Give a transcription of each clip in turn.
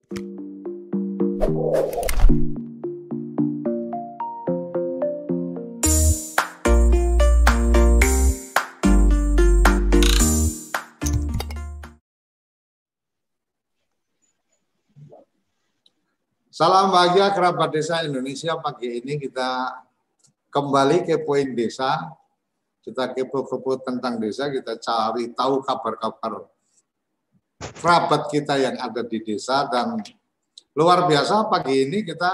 Salam bahagia kerabat desa Indonesia. Pagi ini kita kembali ke Poin Desa. Kita kepo-kepo tentang desa, kita cari tahu kabar-kabar kerabat kita yang ada di desa. Dan luar biasa pagi ini kita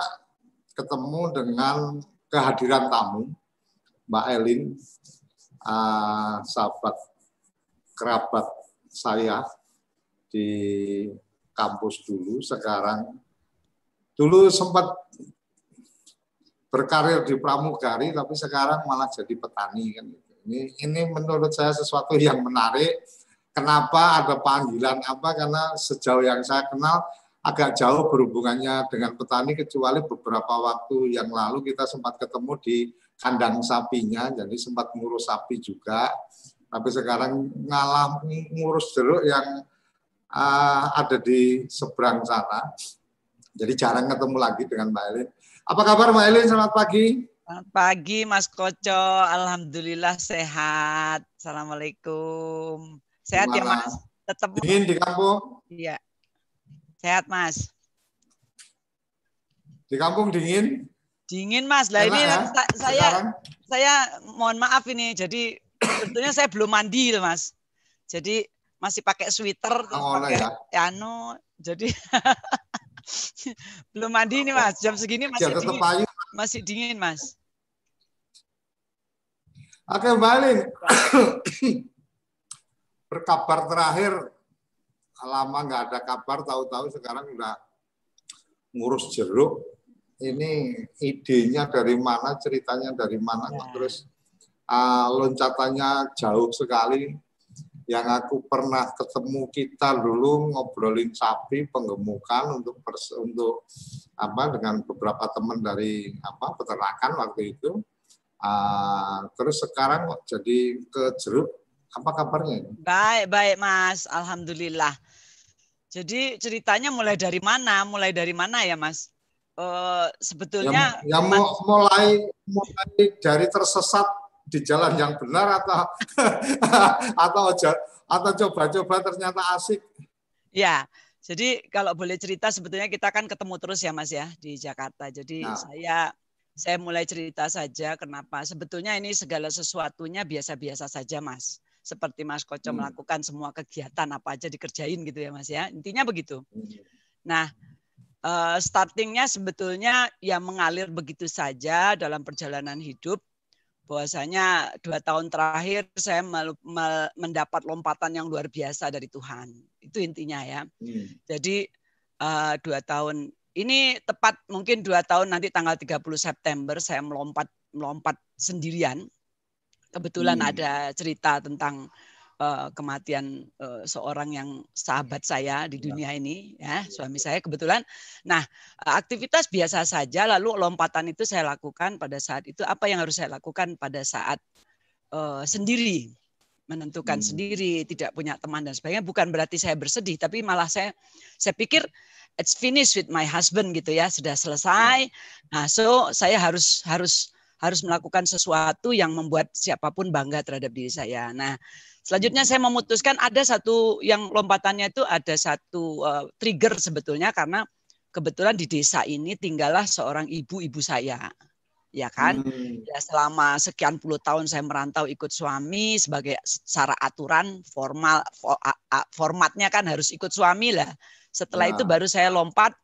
ketemu dengan kehadiran tamu, Mbak Elin, sahabat kerabat saya di kampus dulu, sekarang dulu sempat berkarir di pramugari, tapi sekarang malah jadi petani kan. Ini menurut saya sesuatu yang menarik. Kenapa ada panggilan apa? Karena sejauh yang saya kenal agak jauh berhubungannya dengan petani, kecuali beberapa waktu yang lalu kita sempat ketemu di kandang sapinya, jadi sempat ngurus sapi juga. Tapi sekarang ngalah ngurus jeruk yang ada di seberang sana. Jadi jarang ketemu lagi dengan Mbak Elin. Apa kabar Mbak Elin? Selamat pagi. Selamat pagi Mas Koco. Alhamdulillah sehat. Assalamualaikum. Sehat Gimana? Ya Mas? Tetap dingin di kampung? Iya. Sehat Mas. Di kampung dingin? Dingin Mas. Lah ini ya, saya mohon maaf ini. Jadi sebetulnya saya belum mandi Mas. Jadi masih pakai sweater terus pakai jadi belum mandi nih Mas, jam segini masih dingin. Masih dingin Mas. Oke Mbak Elin, berkabar terakhir, lama nggak ada kabar, tahu-tahu sekarang udah ngurus jeruk. Ini idenya dari mana, ceritanya dari mana, terus loncatannya jauh sekali. Yang aku pernah ketemu kita dulu ngobrolin sapi penggemukan untuk dengan beberapa teman dari peternakan waktu itu. Terus sekarang jadi ke jeruk, apa kabarnya? Baik Mas, alhamdulillah. Jadi ceritanya mulai dari mana ya Mas? Sebetulnya mulai dari tersesat di jalan yang benar atau coba-coba ternyata asik. Ya, jadi kalau boleh cerita sebetulnya kita kan ketemu terus ya Mas ya di Jakarta. Jadi saya mulai cerita saja kenapa sebetulnya ini segala sesuatunya biasa-biasa saja Mas. Seperti Mas Koco melakukan semua kegiatan apa aja dikerjain gitu ya Mas ya. Intinya begitu. Nah, startingnya sebetulnya ya mengalir begitu saja dalam perjalanan hidup. Bahwasanya 2 tahun terakhir saya mendapat lompatan yang luar biasa dari Tuhan. Itu intinya ya. Jadi 2 tahun ini tepat mungkin 2 tahun nanti tanggal 30 September saya melompat sendirian. Kebetulan ada cerita tentang kematian seorang yang sahabat saya di dunia ini, ya, suami saya kebetulan. Nah, aktivitas biasa saja, lalu lompatan itu saya lakukan pada saat itu. Apa yang harus saya lakukan pada saat sendiri, menentukan sendiri, tidak punya teman dan sebagainya. Bukan berarti saya bersedih, tapi malah saya pikir it's finished with my husband gitu ya, sudah selesai. Nah, so saya harus melakukan sesuatu yang membuat siapapun bangga terhadap diri saya. Nah, selanjutnya saya memutuskan ada satu yang lompatannya itu ada satu trigger sebetulnya karena kebetulan di desa ini tinggallah seorang ibu saya. Ya kan? Ya selama sekian puluh tahun saya merantau ikut suami sebagai secara aturan formatnya kan harus ikut suami lah. Setelah itu baru saya lompat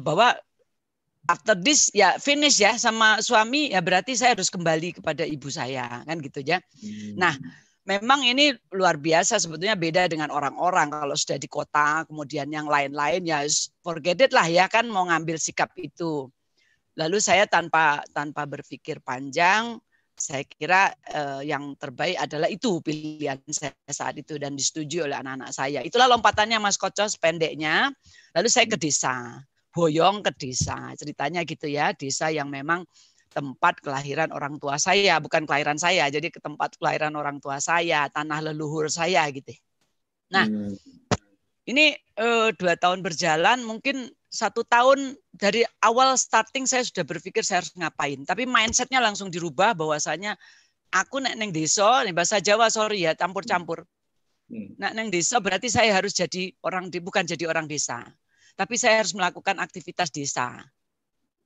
bahwa after this ya finish ya sama suami ya berarti saya harus kembali kepada ibu saya kan gitu ya. Nah, memang ini luar biasa sebetulnya beda dengan orang-orang kalau sudah di kota kemudian yang lain-lain ya forget it lah ya kan mau ngambil sikap itu. Lalu saya tanpa berpikir panjang saya kira yang terbaik adalah itu pilihan saya saat itu dan disetujui oleh anak-anak saya. Itulah lompatannya Mas Koco pendeknya. Lalu saya ke desa. Boyong ke desa, ceritanya gitu ya, desa yang memang tempat kelahiran orang tua saya, bukan kelahiran saya, jadi ke tempat kelahiran orang tua saya, tanah leluhur saya gitu. Nah, Ini 2 tahun berjalan, mungkin 1 tahun dari awal starting saya sudah berpikir saya harus ngapain. Tapi mindsetnya langsung dirubah bahwasanya aku nek neng desa, nih bahasa Jawa sorry ya campur-campur. Nek neng desa berarti saya harus jadi bukan jadi orang desa, tapi saya harus melakukan aktivitas desa.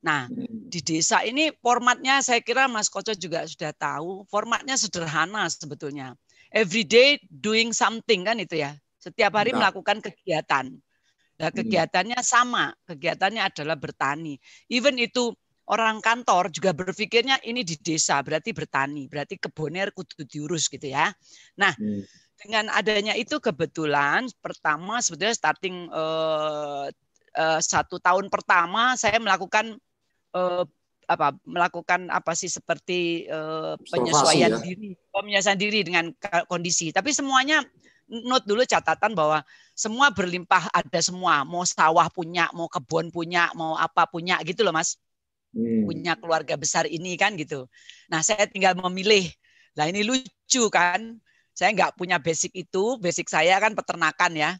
Nah di desa ini formatnya saya kira Mas Koco juga sudah tahu, formatnya sederhana sebetulnya. Every day doing something kan itu ya. Setiap hari melakukan kegiatan. Nah, kegiatannya sama. Kegiatannya adalah bertani. Even itu orang kantor juga berpikirnya ini di desa, berarti bertani. Berarti kebunnya kudu diurus gitu ya. Nah, dengan adanya itu kebetulan pertama sebetulnya starting 1 tahun pertama saya melakukan melakukan apa sih seperti penyesuaian diri dengan kondisi. Tapi semuanya note dulu catatan bahwa semua berlimpah, ada semua, mau sawah punya, mau kebun punya, mau apa punya gitu loh Mas. Punya keluarga besar ini kan gitu. Nah saya tinggal memilih. Nah ini lucu kan, saya nggak punya basic itu, basic saya kan peternakan ya.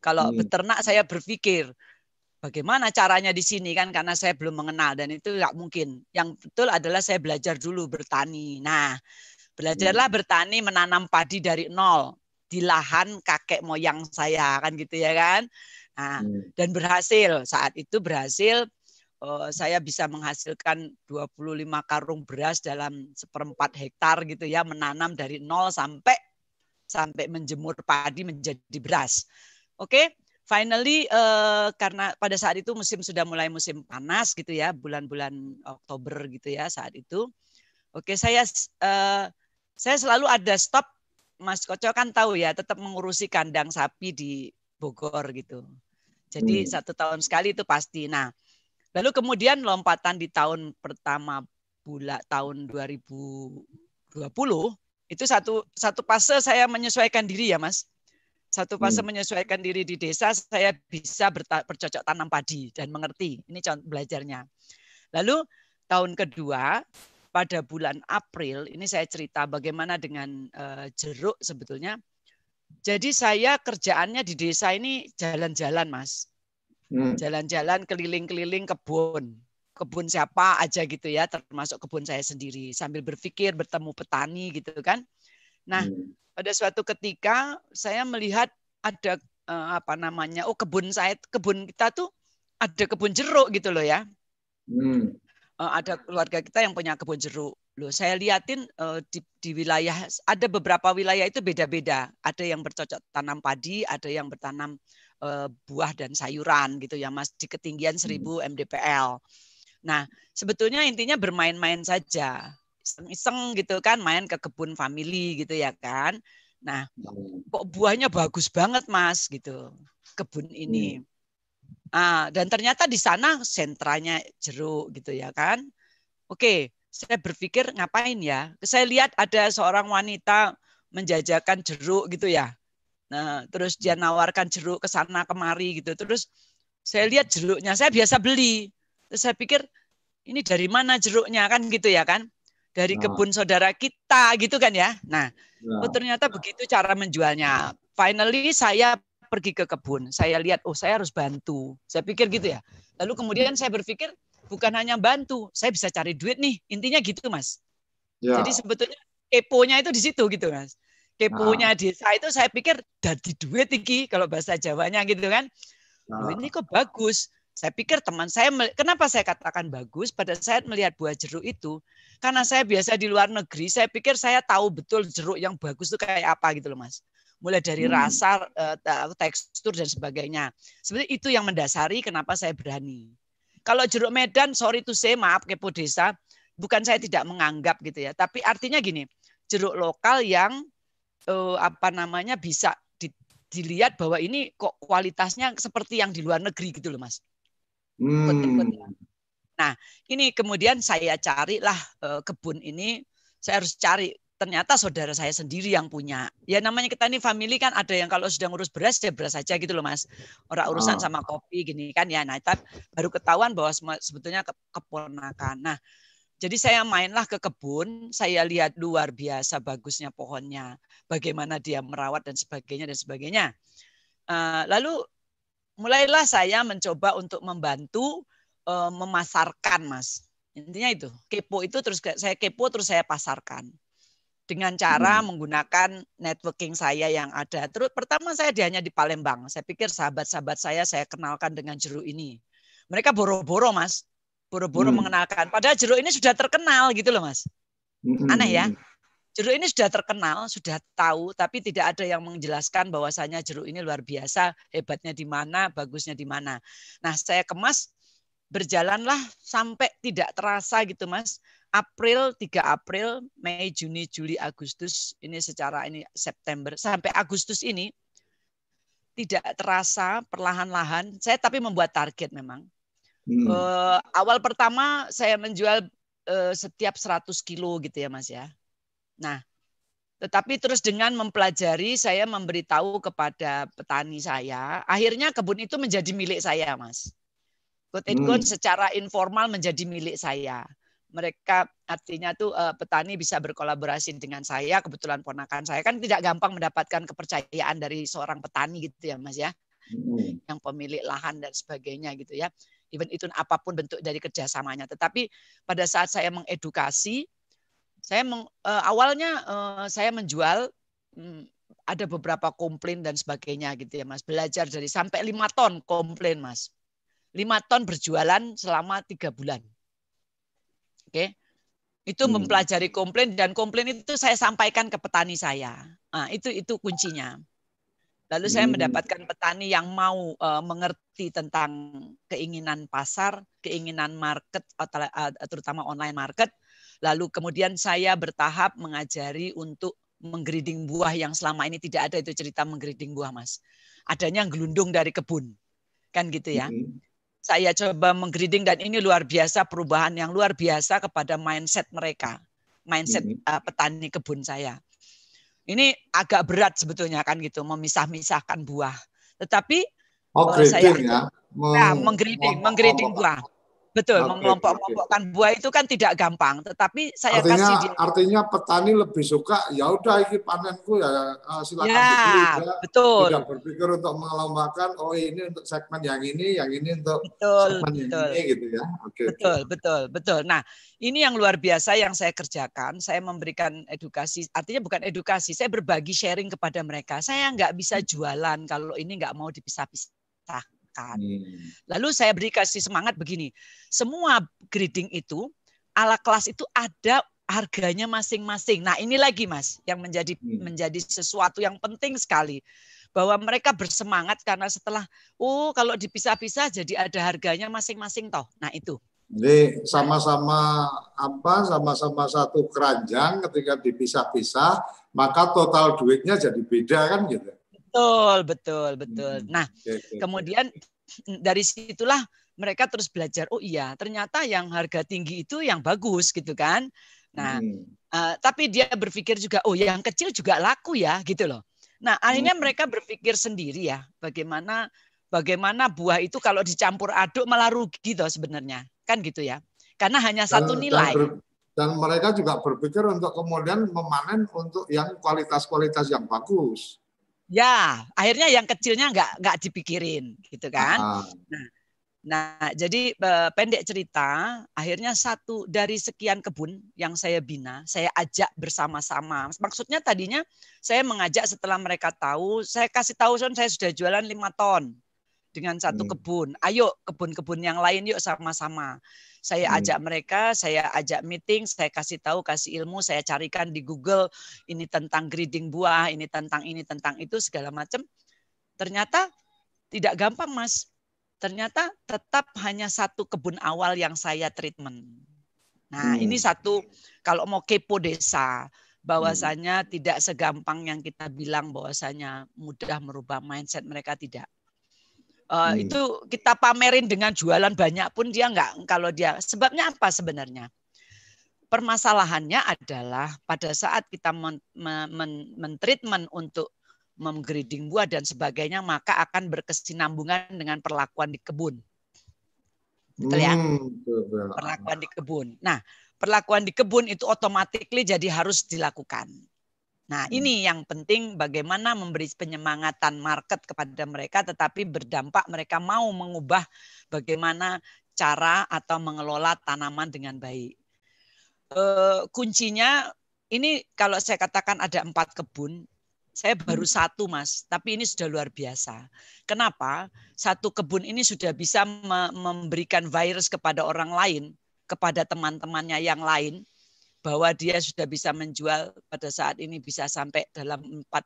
Kalau beternak saya berpikir bagaimana caranya di sini kan, karena saya belum mengenal dan itu nggak mungkin. Yang betul adalah saya belajar dulu bertani. Nah belajarlah bertani, menanam padi dari nol di lahan kakek moyang saya kan gitu ya kan. Nah, dan berhasil, saat itu berhasil saya bisa menghasilkan 25 karung beras dalam 1/4 hektar gitu ya, menanam dari nol sampai menjemur padi menjadi beras. Oke, finally karena pada saat itu sudah mulai musim panas gitu ya, bulan-bulan Oktober gitu ya saat itu. Oke, saya selalu ada stop. Mas Koco kan tahu ya, tetap mengurusi kandang sapi di Bogor gitu. Jadi 1 tahun sekali itu pasti. Nah, lalu kemudian lompatan di tahun pertama tahun 2020 itu satu fase saya menyesuaikan diri ya Mas. Satu fase menyesuaikan diri di desa, saya bisa bercocok tanam padi dan mengerti. Ini contoh belajarnya. Lalu tahun kedua pada bulan April, ini saya cerita bagaimana dengan jeruk sebetulnya. Jadi saya kerjaannya di desa ini jalan-jalan, Mas. Jalan-jalan keliling-keliling kebun. Kebun siapa aja gitu ya, termasuk kebun saya sendiri. Sambil berpikir, bertemu petani gitu kan. Nah, pada suatu ketika saya melihat ada kebun kita tuh ada kebun jeruk gitu loh ya. Ada keluarga kita yang punya kebun jeruk. Loh, saya liatin di wilayah, ada beberapa wilayah itu beda-beda. Ada yang bercocok tanam padi, ada yang bertanam buah dan sayuran gitu ya Mas, di ketinggian 1000 mdpl. Nah, sebetulnya intinya bermain-main saja. Iseng-iseng gitu kan, main ke kebun family gitu ya kan. Nah, kok buahnya bagus banget Mas gitu, kebun ini. Dan ternyata di sana sentranya jeruk gitu ya kan. Oke, saya berpikir ngapain ya? Saya lihat ada seorang wanita menjajakan jeruk gitu ya. Nah, terus dia nawarkan jeruk ke sana kemari gitu. Terus saya lihat jeruknya, saya biasa beli. Terus saya pikir ini dari mana jeruknya kan gitu ya kan? Dari kebun saudara kita gitu kan ya. Nah, ternyata begitu cara menjualnya. Finally saya pergi ke kebun. Saya lihat, oh saya harus bantu. Saya pikir gitu ya. Lalu kemudian saya berpikir, bukan hanya bantu, saya bisa cari duit nih. Intinya gitu, Mas. Ya. Jadi sebetulnya keponya itu di situ gitu, Mas. Keponya desa itu saya pikir dadi duit iki kalau bahasa Jawanya gitu kan. Loh, ini kok bagus. Saya pikir teman saya, kenapa saya katakan bagus pada saat melihat buah jeruk itu? Karena saya biasa di luar negeri, saya pikir saya tahu betul jeruk yang bagus itu kayak apa gitu loh, Mas. Mulai dari rasa, tekstur dan sebagainya. Sebenarnya itu yang mendasari kenapa saya berani. Kalau jeruk Medan, sorry to say, maaf kepo desa, bukan saya tidak menganggap gitu ya, tapi artinya gini, jeruk lokal yang bisa dilihat bahwa ini kok kualitasnya seperti yang di luar negeri gitu loh Mas. Nah ini kemudian saya carilah kebun ini, saya harus cari. Ternyata saudara saya sendiri yang punya. Ya namanya kita ini family kan, ada yang kalau sudah ngurus beras, ya beras saja gitu loh Mas. Orang urusan sama kopi gini kan ya. Nah, baru ketahuan bahwa sebetulnya keponakan. Nah, jadi saya mainlah ke kebun, saya lihat luar biasa bagusnya pohonnya, bagaimana dia merawat dan sebagainya dan sebagainya. Lalu mulailah saya mencoba untuk membantu memasarkan, Mas. Intinya itu, kepo itu terus saya kepo terus saya pasarkan. Dengan cara menggunakan networking saya yang ada. Terus pertama saya hanya di Palembang. Saya pikir sahabat-sahabat saya kenalkan dengan jeruk ini. Mereka boro-boro, Mas. Boro-boro mengenalkan. Padahal jeruk ini sudah terkenal gitu loh, Mas. Aneh ya. Jeruk ini sudah terkenal, sudah tahu, tapi tidak ada yang menjelaskan bahwasanya jeruk ini luar biasa, hebatnya di mana, bagusnya di mana. Nah, saya kemas, berjalanlah sampai tidak terasa gitu, Mas. April, 3 April, Mei, Juni, Juli, Agustus, ini secara ini September, sampai Agustus ini, tidak terasa perlahan-lahan, saya tapi membuat target memang. Awal pertama saya menjual setiap 100 kilo gitu ya, Mas ya. Nah, tetapi terus dengan mempelajari, saya memberitahu kepada petani saya, akhirnya kebun itu menjadi milik saya, Mas. Quote secara informal menjadi milik saya. Mereka artinya tuh petani bisa berkolaborasi dengan saya, kebetulan ponakan saya kan tidak gampang mendapatkan kepercayaan dari seorang petani gitu ya, Mas ya. Yang pemilik lahan dan sebagainya gitu ya. Even itu apapun bentuk dari kerjasamanya. Tetapi pada saat saya mengedukasi, awalnya saya menjual ada beberapa komplain dan sebagainya gitu ya, Mas. Belajar dari sampai 5 ton komplain, Mas. 5 ton berjualan selama 3 bulan. Oke. Itu mempelajari komplain dan komplain itu saya sampaikan ke petani saya. Nah, itu kuncinya. Lalu saya mendapatkan petani yang mau mengerti tentang keinginan pasar, keinginan market, terutama online market. Lalu kemudian saya bertahap mengajari untuk menggrading buah yang selama ini tidak ada itu cerita menggrading buah, Mas. Adanya gelundung dari kebun. Kan gitu ya. Saya coba menggrading dan ini luar biasa, perubahan yang luar biasa kepada mindset mereka. Mindset petani kebun saya. Ini agak berat sebetulnya kan gitu, memisah-misahkan buah. Tetapi saya menggrading buah. Betul, mengelompok-kelompokkan buah itu kan tidak gampang, tetapi saya kasih dia. Artinya petani lebih suka ya udah ini panenku ya silakan dibeli ya. Betul. Tidak berpikir untuk mengelombakan ini untuk segmen yang ini untuk segmen yang ini gitu ya. Betul. Nah, ini yang luar biasa yang saya kerjakan. Saya memberikan edukasi, artinya bukan edukasi, saya berbagi sharing kepada mereka. Saya nggak bisa jualan kalau ini nggak mau dipisah-pisah. Lalu saya beri kasih semangat begini, semua grading itu ala kelas itu ada harganya masing-masing. Nah ini lagi Mas yang menjadi sesuatu yang penting sekali, bahwa mereka bersemangat karena setelah kalau dipisah-pisah jadi ada harganya masing-masing toh. Nah itu. Jadi sama-sama satu keranjang, ketika dipisah-pisah maka total duitnya jadi beda kan gitu. Betul. Nah, kemudian dari situlah mereka terus belajar. Oh iya, ternyata yang harga tinggi itu yang bagus gitu kan. Nah, tapi dia berpikir juga, yang kecil juga laku ya gitu loh. Nah, akhirnya mereka berpikir sendiri ya, bagaimana buah itu kalau dicampur aduk malah rugi toh sebenarnya. Kan gitu ya. Karena hanya satu nilai. Dan mereka juga berpikir untuk kemudian memanen untuk yang kualitas-kualitas yang bagus. Ya, akhirnya yang kecilnya nggak dipikirin, gitu kan? Nah, jadi pendek cerita, akhirnya satu dari sekian kebun yang saya bina, saya ajak bersama-sama. Maksudnya tadinya saya mengajak setelah mereka tahu, saya kasih tahu saya sudah jualan 5 ton dengan satu kebun. Ayo kebun-kebun yang lain yuk sama-sama. Saya ajak mereka, saya ajak meeting, saya kasih tahu, kasih ilmu, saya carikan di Google ini tentang grading buah, ini tentang itu segala macam. Ternyata tidak gampang, Mas. Ternyata tetap hanya satu kebun awal yang saya treatment. Nah, ini satu kalau mau kepo desa, bahwasanya tidak segampang yang kita bilang bahwasanya mudah merubah mindset mereka, tidak. Itu kita pamerin dengan jualan banyak pun dia enggak, kalau dia sebabnya apa sebenarnya? Permasalahannya adalah pada saat kita men-treatment untuk menggrading buah dan sebagainya, maka akan berkesinambungan dengan perlakuan di kebun. Betul ya? Perlakuan di kebun. Nah, perlakuan di kebun itu otomatis jadi harus dilakukan. Nah, ini yang penting bagaimana memberi penyemangatan market kepada mereka tetapi berdampak mereka mau mengubah bagaimana cara atau mengelola tanaman dengan baik. Kuncinya ini kalau saya katakan ada 4 kebun, saya baru 1 Mas, tapi ini sudah luar biasa. Kenapa? 1 kebun ini sudah bisa memberikan virus kepada orang lain, kepada teman-temannya yang lain, bahwa dia sudah bisa menjual pada saat ini bisa sampai dalam 4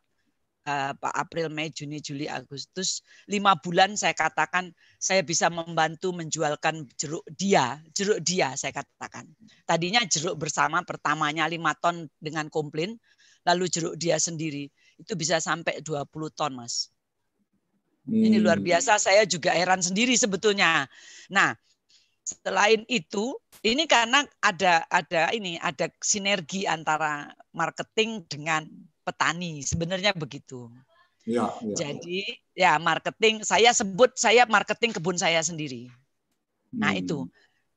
April, Mei, Juni, Juli, Agustus, 5 bulan saya katakan saya bisa membantu menjualkan jeruk dia saya katakan. Tadinya jeruk bersama pertamanya 5 ton dengan komplain, lalu jeruk dia sendiri itu bisa sampai 20 ton Mas. Ini luar biasa, saya juga heran sendiri sebetulnya. Nah, selain itu, ini karena ada sinergi antara marketing dengan petani, sebenarnya begitu. Ya. Jadi ya marketing, saya marketing kebun saya sendiri. Nah itu,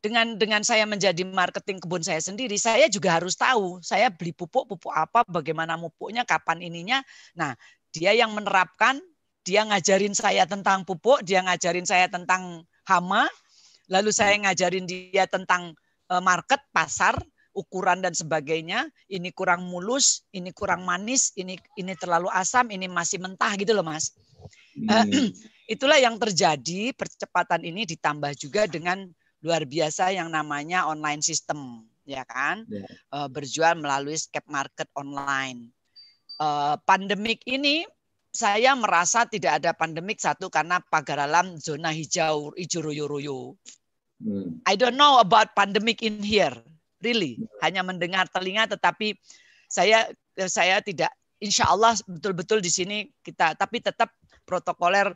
dengan saya menjadi marketing kebun saya sendiri, saya juga harus tahu, saya beli pupuk apa, bagaimana pupuknya, kapan ininya. Nah, dia yang menerapkan, dia ngajarin saya tentang pupuk, dia ngajarin saya tentang hama. Lalu saya ngajarin dia tentang market, pasar, ukuran dan sebagainya. Ini kurang mulus, ini kurang manis, ini terlalu asam, ini masih mentah gitu loh Mas. Itulah yang terjadi, percepatan ini ditambah juga dengan luar biasa yang namanya online system, ya kan? Berjual melalui Scape Market online. Pandemik ini saya merasa tidak ada pandemik, satu karena pagar alam zona hijau royo-royo. I don't know about pandemic in here, really. Hanya mendengar telinga, tetapi saya tidak, insya Allah betul-betul di sini kita, tapi tetap protokoler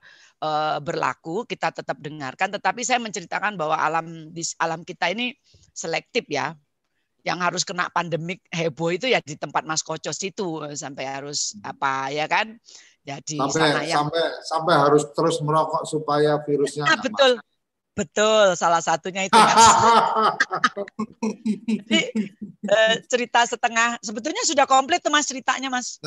berlaku, kita tetap dengarkan. Tetapi saya menceritakan bahwa alam kita ini selektif ya. Yang harus kena pandemik heboh itu ya di tempat Mas Kocos itu sampai harus apa ya kan? Jadi sampai harus terus merokok supaya virusnya betul. Masuk. Betul, salah satunya itu Mas. Jadi, cerita setengah sebetulnya sudah komplit tuh Mas ceritanya Mas.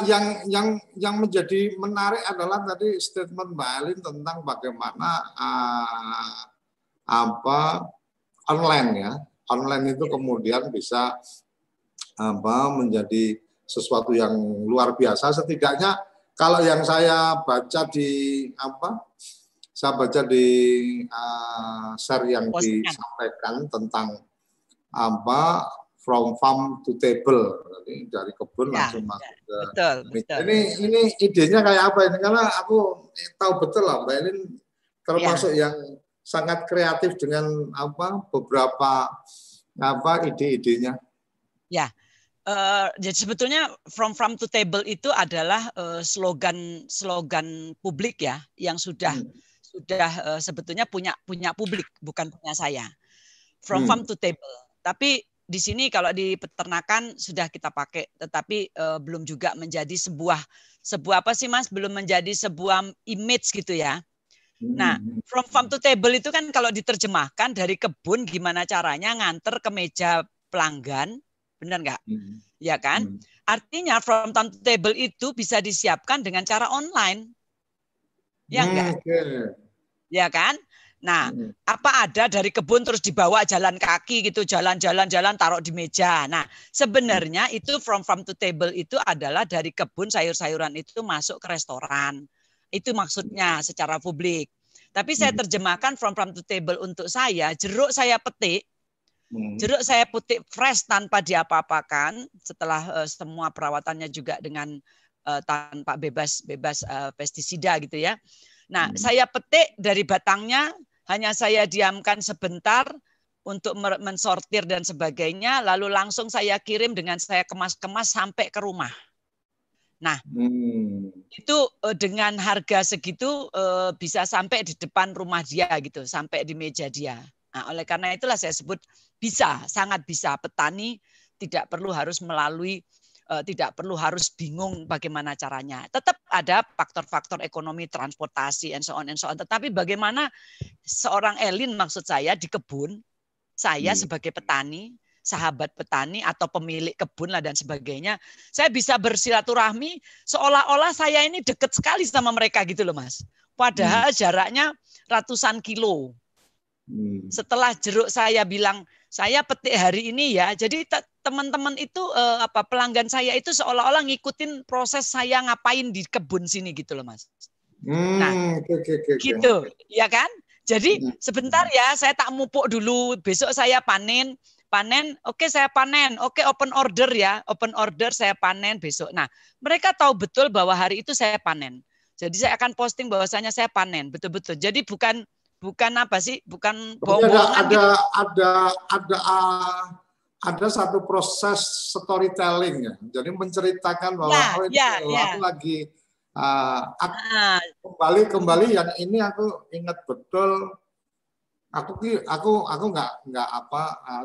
Yang menjadi menarik adalah tadi statement Mbak Elin tentang bagaimana online ya. Online itu kemudian bisa menjadi sesuatu yang luar biasa. Setidaknya kalau yang saya baca di share yang disampaikan tentang from farm to table, jadi dari kebun langsung masuk ke betul. Ini idenya kayak apa ini? Karena aku tahu betul lah Mbak Elin termasuk yang sangat kreatif dengan beberapa ide-idenya. Ya, jadi sebetulnya from farm to table itu adalah slogan publik ya, yang sudah sebetulnya punya publik, bukan punya saya. From farm to table. Tapi di sini kalau di peternakan sudah kita pakai, tetapi belum juga menjadi sebuah apa sih Mas? Belum menjadi sebuah image gitu ya. Nah, from farm to table itu kan kalau diterjemahkan dari kebun gimana caranya nganter ke meja pelanggan, benar nggak? Ya kan? Artinya from farm to table itu bisa disiapkan dengan cara online. Ya enggak? Ya kan? Nah, apa ada dari kebun terus dibawa jalan kaki gitu, jalan taruh di meja. Nah, sebenarnya itu from farm to table itu adalah dari kebun sayur-sayuran itu masuk ke restoran. Itu maksudnya secara publik. Tapi saya terjemahkan from farm to table untuk saya, jeruk saya petik fresh tanpa diapa-apakan, setelah semua perawatannya juga dengan tanpa bebas pestisida gitu ya. Nah, saya petik dari batangnya, hanya saya diamkan sebentar untuk mensortir dan sebagainya, lalu langsung saya kirim dengan saya kemas-kemas sampai ke rumah. Nah, itu dengan harga segitu bisa sampai di depan rumah dia gitu, sampai di meja dia. Nah, oleh karena itulah saya sebut sangat bisa. Petani tidak perlu harus tidak perlu harus bingung bagaimana caranya. Tetap ada faktor-faktor ekonomi, transportasi, and so on. Tetapi bagaimana seorang Elin maksud saya di kebun, saya sebagai petani, sahabat petani atau pemilik kebun lah dan sebagainya. Saya bisa bersilaturahmi seolah-olah saya ini dekat sekali sama mereka gitu loh Mas. Padahal jaraknya ratusan kilo. Setelah jeruk saya bilang saya petik hari ini ya, jadi teman-teman itu pelanggan saya itu seolah-olah ngikutin proses saya ngapain di kebun sini gitu loh Mas. Nah, gitu ya kan? Jadi sebentar ya, saya tak mupuk dulu. Besok saya panen, oke saya panen, oke open order ya, open order saya panen besok. Nah, mereka tahu betul bahwa hari itu saya panen. Jadi saya akan posting bahwasanya saya panen, betul-betul. Jadi bukan apa sih, bukan bohong-bohongan. Ada satu proses storytelling ya. Jadi menceritakan bahwa aku lagi kembali yang ini aku ingat betul. Aku nggak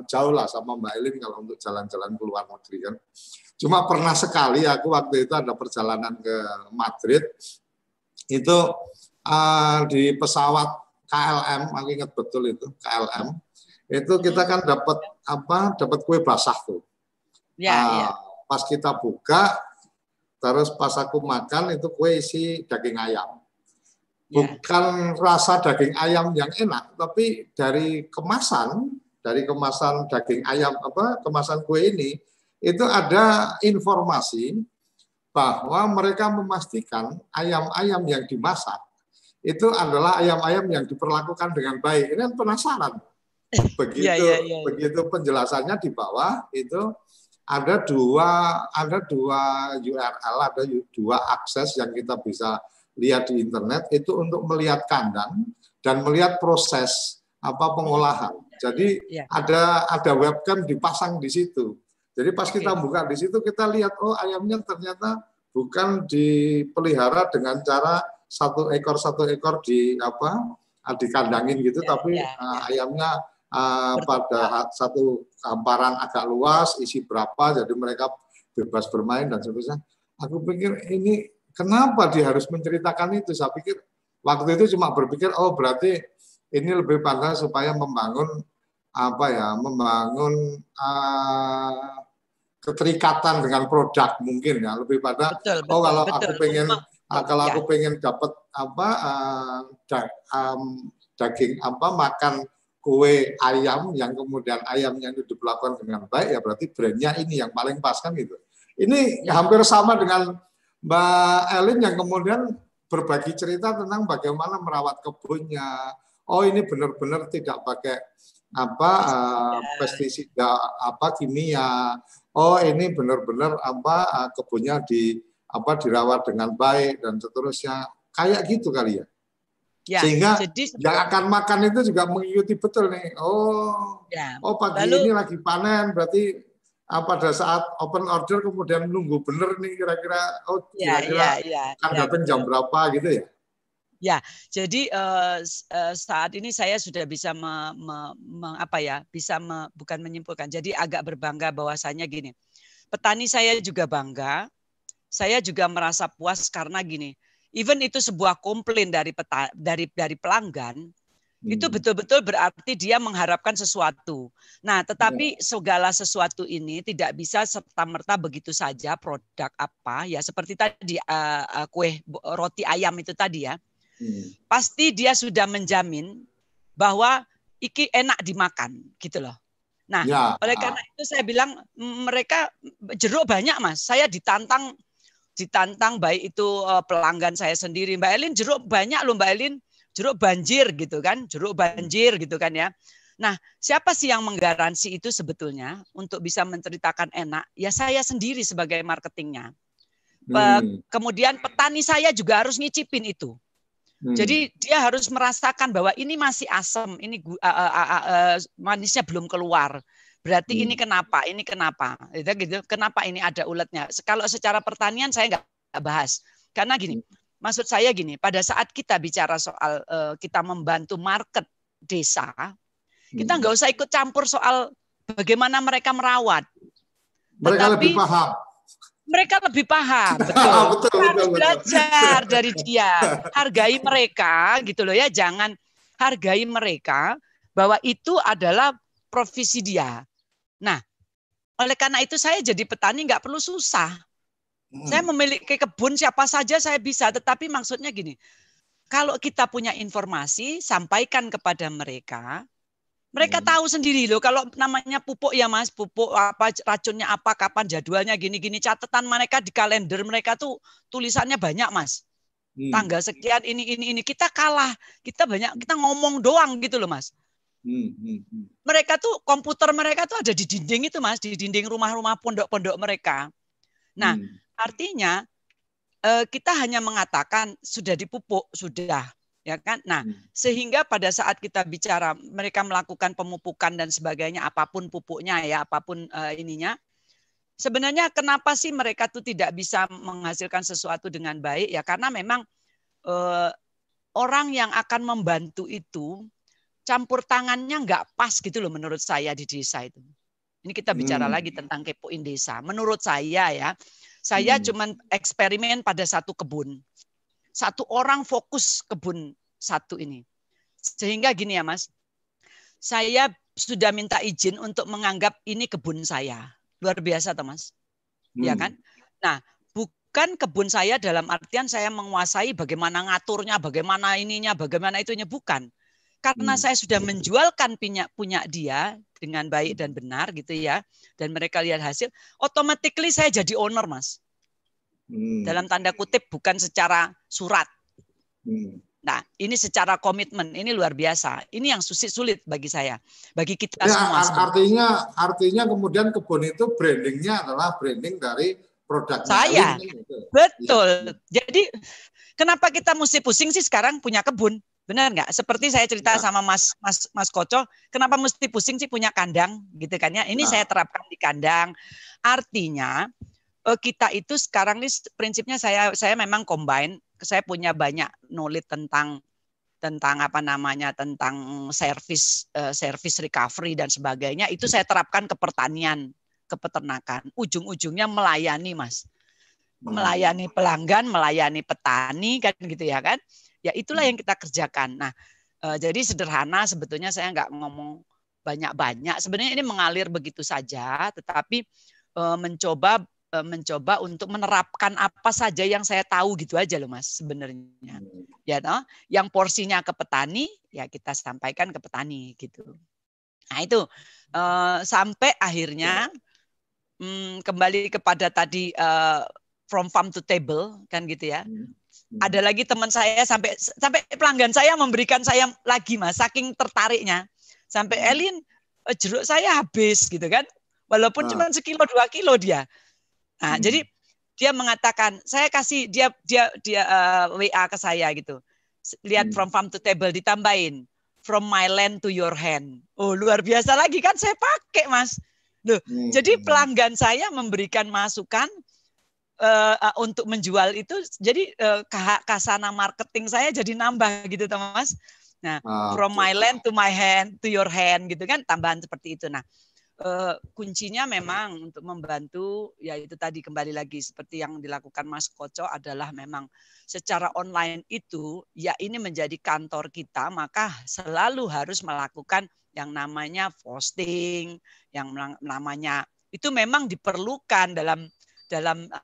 jauh lah sama Mbak Elin kalau untuk jalan-jalan ke luar negeri kan. Cuma pernah sekali aku waktu itu ada perjalanan ke Madrid itu di pesawat KLM, aku ingat betul itu KLM. Itu kita kan dapat kue basah tuh. Pas kita buka, terus pas aku makan itu kue isi daging ayam. Bukan rasa daging ayam yang enak, tapi dari kemasan daging ayam kemasan kue ini itu ada informasi bahwa mereka memastikan ayam-ayam yang dimasak itu adalah ayam-ayam yang diperlakukan dengan baik. Ini kan penasaran. Begitu penjelasannya di bawah itu ada dua URL, ada dua akses yang kita bisa lihat di internet itu untuk melihat kandang dan melihat proses pengolahan. Jadi ada webcam dipasang di situ. Jadi pas kita buka di situ kita lihat ayamnya ternyata bukan dipelihara dengan cara satu ekor dikandangin gitu, tapi ayamnya pada satu hamparan agak luas, isi berapa, jadi mereka bebas bermain dan sebagainya. Aku pikir ini kenapa dia harus menceritakan itu? Saya pikir waktu itu cuma berpikir berarti ini lebih pada supaya membangun keterikatan dengan produk mungkin ya, lebih pada kalau aku pengen dapat daging makan kue ayam yang kemudian ayamnya itu diperlakukan dengan baik, ya berarti brandnya ini yang paling pas kan gitu. Ini hampir sama dengan Mbak Elin yang kemudian berbagi cerita tentang bagaimana merawat kebunnya. Ini benar-benar tidak pakai pestisida kimia. Ini benar-benar kebunnya dirawat dengan baik dan seterusnya. Kayak gitu kali ya. Sehingga yang akan makan itu juga mengikuti betul nih. Pagi ini lagi panen, berarti pada saat open order kemudian nunggu bener nih kira-kira akan datang jam berapa gitu ya. Ya, jadi saat ini saya sudah bisa bukan menyimpulkan. Jadi agak berbangga bahwasanya gini. Petani saya juga bangga. Saya juga merasa puas karena gini. Even itu sebuah komplain dari pelanggan, itu betul-betul berarti dia mengharapkan sesuatu. Nah, tetapi segala sesuatu ini tidak bisa serta-merta begitu saja produk seperti tadi kue roti ayam itu tadi ya. Pasti dia sudah menjamin bahwa iki enak dimakan gitu loh. Nah, oleh karena itu saya bilang mereka jeruk banyak Mas. Saya ditantang baik itu pelanggan saya sendiri. Mbak Elin jeruk banyak loh Mbak Elin. Jeruk banjir gitu kan. Jeruk banjir gitu kan ya. Nah, siapa sih yang menggaransi itu sebetulnya untuk bisa menceritakan enak? Ya saya sendiri sebagai marketingnya. Kemudian petani saya juga harus ngicipin itu. Jadi dia harus merasakan bahwa ini masih asam, ini manisnya belum keluar. Berarti ini kenapa? Gitu. Kenapa ini ada uletnya? Kalau secara pertanian saya nggak bahas. Karena gini, maksud saya gini, pada saat kita bicara soal kita membantu market desa, kita nggak usah ikut campur soal bagaimana mereka merawat. Lebih paham. Mereka lebih paham, betul. Harus belajar dari dia. Hargai mereka, gitu loh ya. Jangan hargai mereka bahwa itu adalah profesi dia. Nah, Oleh karena itu saya jadi petani nggak perlu susah. Saya memiliki kebun siapa saja saya bisa, tetapi maksudnya gini, kalau kita punya informasi, sampaikan kepada mereka. Mereka tahu sendiri loh, kalau namanya pupuk ya Mas, pupuk apa, racunnya apa, kapan jadwalnya, gini-gini. Catatan mereka di kalender mereka tuh tulisannya banyak Mas. Tanggal sekian ini kita kalah, kita ngomong doang gitu loh Mas. Mereka tuh komputer mereka tuh ada di dinding itu Mas, di dinding rumah-rumah pondok-pondok mereka. Nah, artinya kita hanya mengatakan sudah dipupuk, sudah, ya kan? Nah, sehingga pada saat kita bicara mereka melakukan pemupukan dan sebagainya, apapun pupuknya ya, apapun ininya, sebenarnya kenapa sih mereka tuh tidak bisa menghasilkan sesuatu dengan baik? Ya karena memang orang yang akan membantu itu campur tangannya nggak pas gitu loh menurut saya di desa itu. Ini kita bicara lagi tentang kepoin desa. Menurut saya ya, saya cuman eksperimen pada satu kebun. Satu orang fokus kebun satu ini. Sehingga gini ya Mas, saya sudah minta izin untuk menganggap ini kebun saya. Luar biasa toh Mas. Ya kan? Nah, bukan kebun saya dalam artian saya menguasai bagaimana ngaturnya, bagaimana ininya, bagaimana itunya, bukan. Karena saya sudah menjualkan punya dia dengan baik dan benar gitu ya, dan mereka lihat hasil, automatically saya jadi owner Mas. Dalam tanda kutip, bukan secara surat. Nah, ini secara komitmen, ini luar biasa. Ini yang sulit bagi saya, bagi kita semua. Artinya kemudian kebun itu brandingnya adalah branding dari produknya saya. Gitu. Betul. Ya. Jadi kenapa kita mesti pusing sih sekarang punya kebun? Benar nggak? Seperti saya cerita sama Mas Koco, kenapa mesti pusing sih punya kandang, gitu kan ya? Ini saya terapkan di kandang. Artinya kita itu sekarang nih prinsipnya saya memang combine. Saya punya banyak knowledge tentang apa namanya, tentang service recovery dan sebagainya. Itu saya terapkan ke pertanian, ke peternakan. Ujung-ujungnya melayani Mas, melayani pelanggan, melayani petani kan gitu ya kan? Ya itulah yang kita kerjakan. Nah, jadi sederhana sebetulnya, saya nggak ngomong banyak-banyak. Sebenarnya ini mengalir begitu saja, tetapi mencoba untuk menerapkan apa saja yang saya tahu gitu aja loh Mas sebenarnya. Ya toh, yang porsinya ke petani ya kita sampaikan ke petani gitu. Nah, itu sampai akhirnya kembali kepada tadi from farm to table kan gitu ya. Ada lagi teman saya sampai pelanggan saya memberikan saya lagi Mas, saking tertariknya. Sampai Elin, jeruk saya habis gitu kan. Walaupun cuma sekilo 2 kilo dia. Nah, jadi dia mengatakan, saya kasih dia WA ke saya gitu. Lihat from farm to table ditambahin from my land to your hand. Oh, luar biasa lagi kan saya pakai Mas. Loh, jadi pelanggan saya memberikan masukan untuk menjual itu, jadi kasana marketing saya jadi nambah gitu Mas. Nah, from my land to my hand to your hand gitu kan, tambahan seperti itu. Nah, kuncinya memang untuk membantu, ya itu tadi kembali lagi seperti yang dilakukan Mas Koco adalah memang secara online itu ya ini menjadi kantor kita, maka selalu harus melakukan yang namanya posting, yang namanya itu memang diperlukan dalam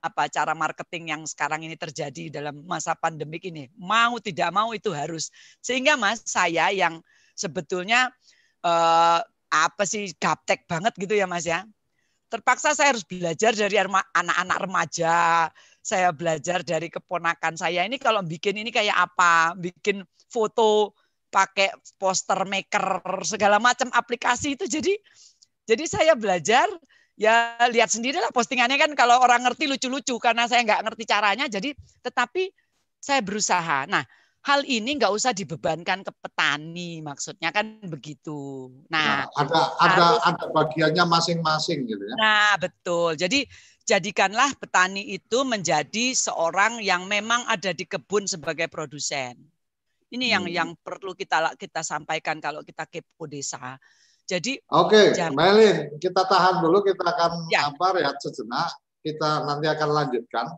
apa cara marketing yang sekarang ini terjadi dalam masa pandemik ini. Mau tidak mau itu harus. Sehingga Mas, saya yang sebetulnya apa sih gaptek banget gitu ya Mas ya. Terpaksa saya harus belajar dari anak-anak remaja. Saya belajar dari keponakan saya. Ini kalau bikin ini kayak apa? Bikin foto pakai poster maker segala macam aplikasi itu. Jadi saya belajar. Ya lihat sendirilah postingannya kan, kalau orang ngerti lucu-lucu karena saya nggak ngerti caranya. Jadi tetapi saya berusaha. Nah, hal ini nggak usah dibebankan ke petani, maksudnya kan begitu. Nah, ada bagiannya masing-masing gitu ya. Nah, betul. Jadi jadikanlah petani itu menjadi seorang yang memang ada di kebun sebagai produsen. Ini yang perlu kita sampaikan kalau kita kepo desa. Jadi oke, Melin, kita tahan dulu, kita akan rehat sejenak. Kita nanti akan lanjutkan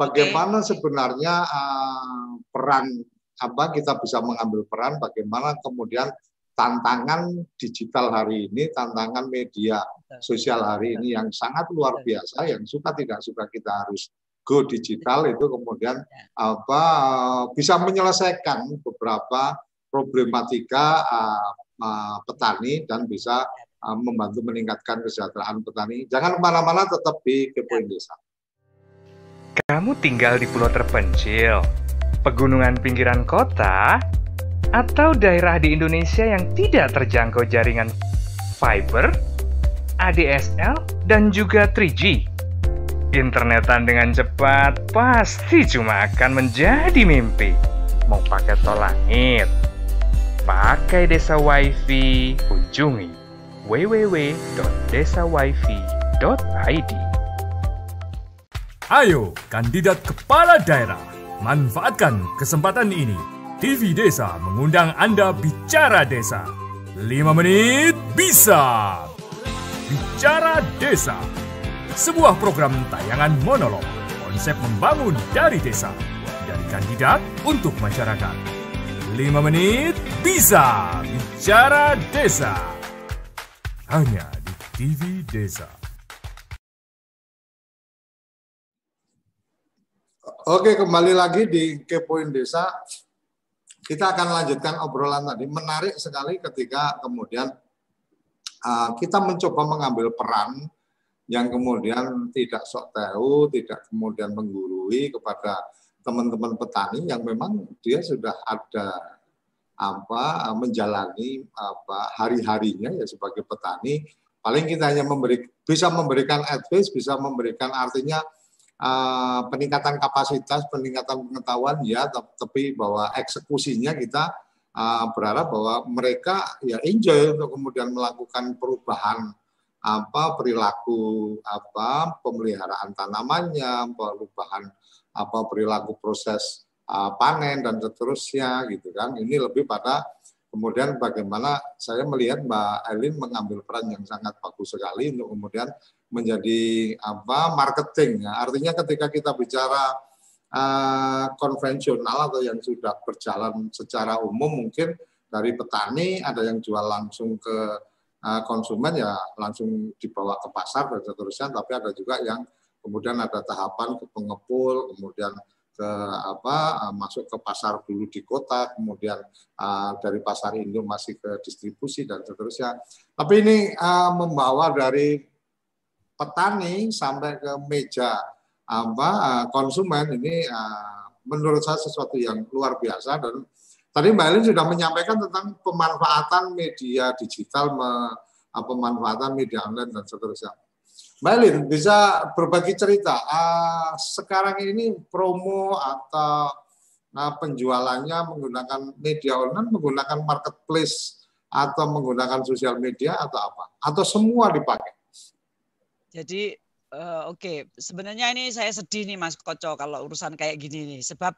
bagaimana sebenarnya peran kita bisa mengambil peran, bagaimana kemudian tantangan digital hari ini, tantangan media sosial hari ini yang sangat luar biasa, yang suka tidak suka kita harus go digital itu kemudian bisa menyelesaikan beberapa problematika petani dan bisa membantu meningkatkan kesejahteraan petani. Jangan kemana-mana, tetap di Kepoin Desa. Kamu tinggal di pulau terpencil, pegunungan pinggiran kota, atau daerah di Indonesia yang tidak terjangkau jaringan fiber, ADSL, dan juga 3G. Internetan dengan cepat pasti cuma akan menjadi mimpi. Mau pakai tol langit, pakai Desa Wifi, kunjungi www.desawifi.id. Ayo, kandidat kepala daerah, manfaatkan kesempatan ini. TV Desa mengundang Anda bicara desa. 5 menit bisa. Bicara Desa. Sebuah program tayangan monolog, konsep membangun dari desa, dari kandidat untuk masyarakat. 5 menit bisa bicara desa. Hanya di TV Desa. Oke, kembali lagi di Kepoin Desa. Kita akan lanjutkan obrolan tadi. Menarik sekali ketika kemudian kita mencoba mengambil peran yang kemudian tidak sok tahu, tidak kemudian menggurui kepada teman-teman petani yang memang dia sudah ada menjalani hari-harinya ya sebagai petani. Paling kita hanya bisa memberikan advice, bisa memberikan artinya peningkatan kapasitas, peningkatan pengetahuan ya, tapi bahwa eksekusinya kita berharap bahwa mereka ya enjoy untuk kemudian melakukan perubahan perilaku pemeliharaan tanamannya, perubahan perilaku proses panen dan seterusnya gitu kan. Ini lebih pada kemudian bagaimana saya melihat Mbak Elin mengambil peran yang sangat bagus sekali untuk kemudian menjadi marketing. Artinya ketika kita bicara konvensional atau yang sudah berjalan secara umum, mungkin dari petani ada yang jual langsung ke konsumen ya langsung dibawa ke pasar dan seterusnya, tapi ada juga yang kemudian ada tahapan ke pengepul, kemudian ke masuk ke pasar dulu di kota, kemudian dari pasar induk masih ke distribusi dan seterusnya. Tapi ini membawa dari petani sampai ke meja konsumen ini menurut saya sesuatu yang luar biasa. Dan tadi Mbak Elin sudah menyampaikan tentang pemanfaatan media digital, pemanfaatan media online dan seterusnya. Mbak Elin bisa berbagi cerita sekarang ini promo atau penjualannya menggunakan media online, menggunakan marketplace atau menggunakan sosial media atau apa? Atau semua dipakai? Jadi oke, sebenarnya ini saya sedih nih Mas Koco kalau urusan kayak gini nih, sebab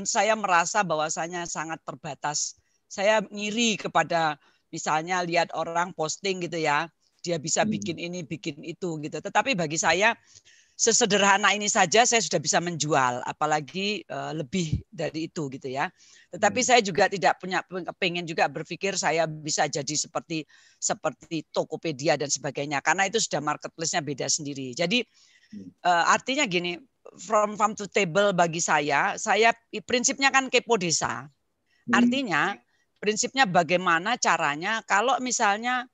saya merasa bahwasanya sangat terbatas. Saya ngiri kepada misalnya lihat orang posting gitu ya, dia bisa bikin ini, bikin itu gitu. Tetapi bagi saya sesederhana ini saja saya sudah bisa menjual, apalagi lebih dari itu gitu ya. Tetapi saya juga tidak pengen juga berpikir saya bisa jadi seperti Tokopedia dan sebagainya, karena itu sudah marketplace-nya beda sendiri. Jadi artinya gini, from farm to table bagi saya prinsipnya kan kepo desa. Artinya prinsipnya bagaimana caranya kalau misalnya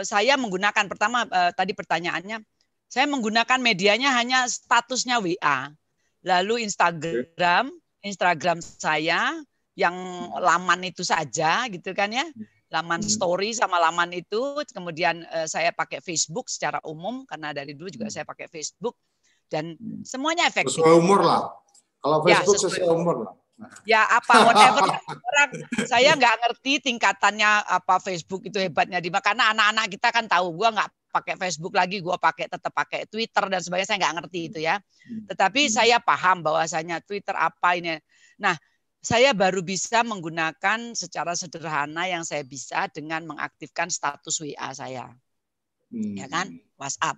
saya menggunakan tadi pertanyaannya, saya menggunakan medianya hanya statusnya WA, lalu Instagram saya yang laman itu saja gitu kan ya, laman story sama laman itu. Kemudian saya pakai Facebook secara umum karena dari dulu juga saya pakai Facebook dan semuanya efektif. Sesuai umur lah. Kalau Facebook ya, sesuai umur lah. Ya apa whatever orang saya nggak ngerti tingkatannya apa Facebook itu hebatnya di mana, karena anak-anak kita kan tahu gua nggak pakai Facebook lagi, gua tetap pakai Twitter dan sebagainya, saya nggak ngerti itu ya. Tetapi saya paham bahwasanya Twitter apa ini. Nah, saya baru bisa menggunakan secara sederhana yang saya bisa dengan mengaktifkan status WA saya. Ya kan? WhatsApp.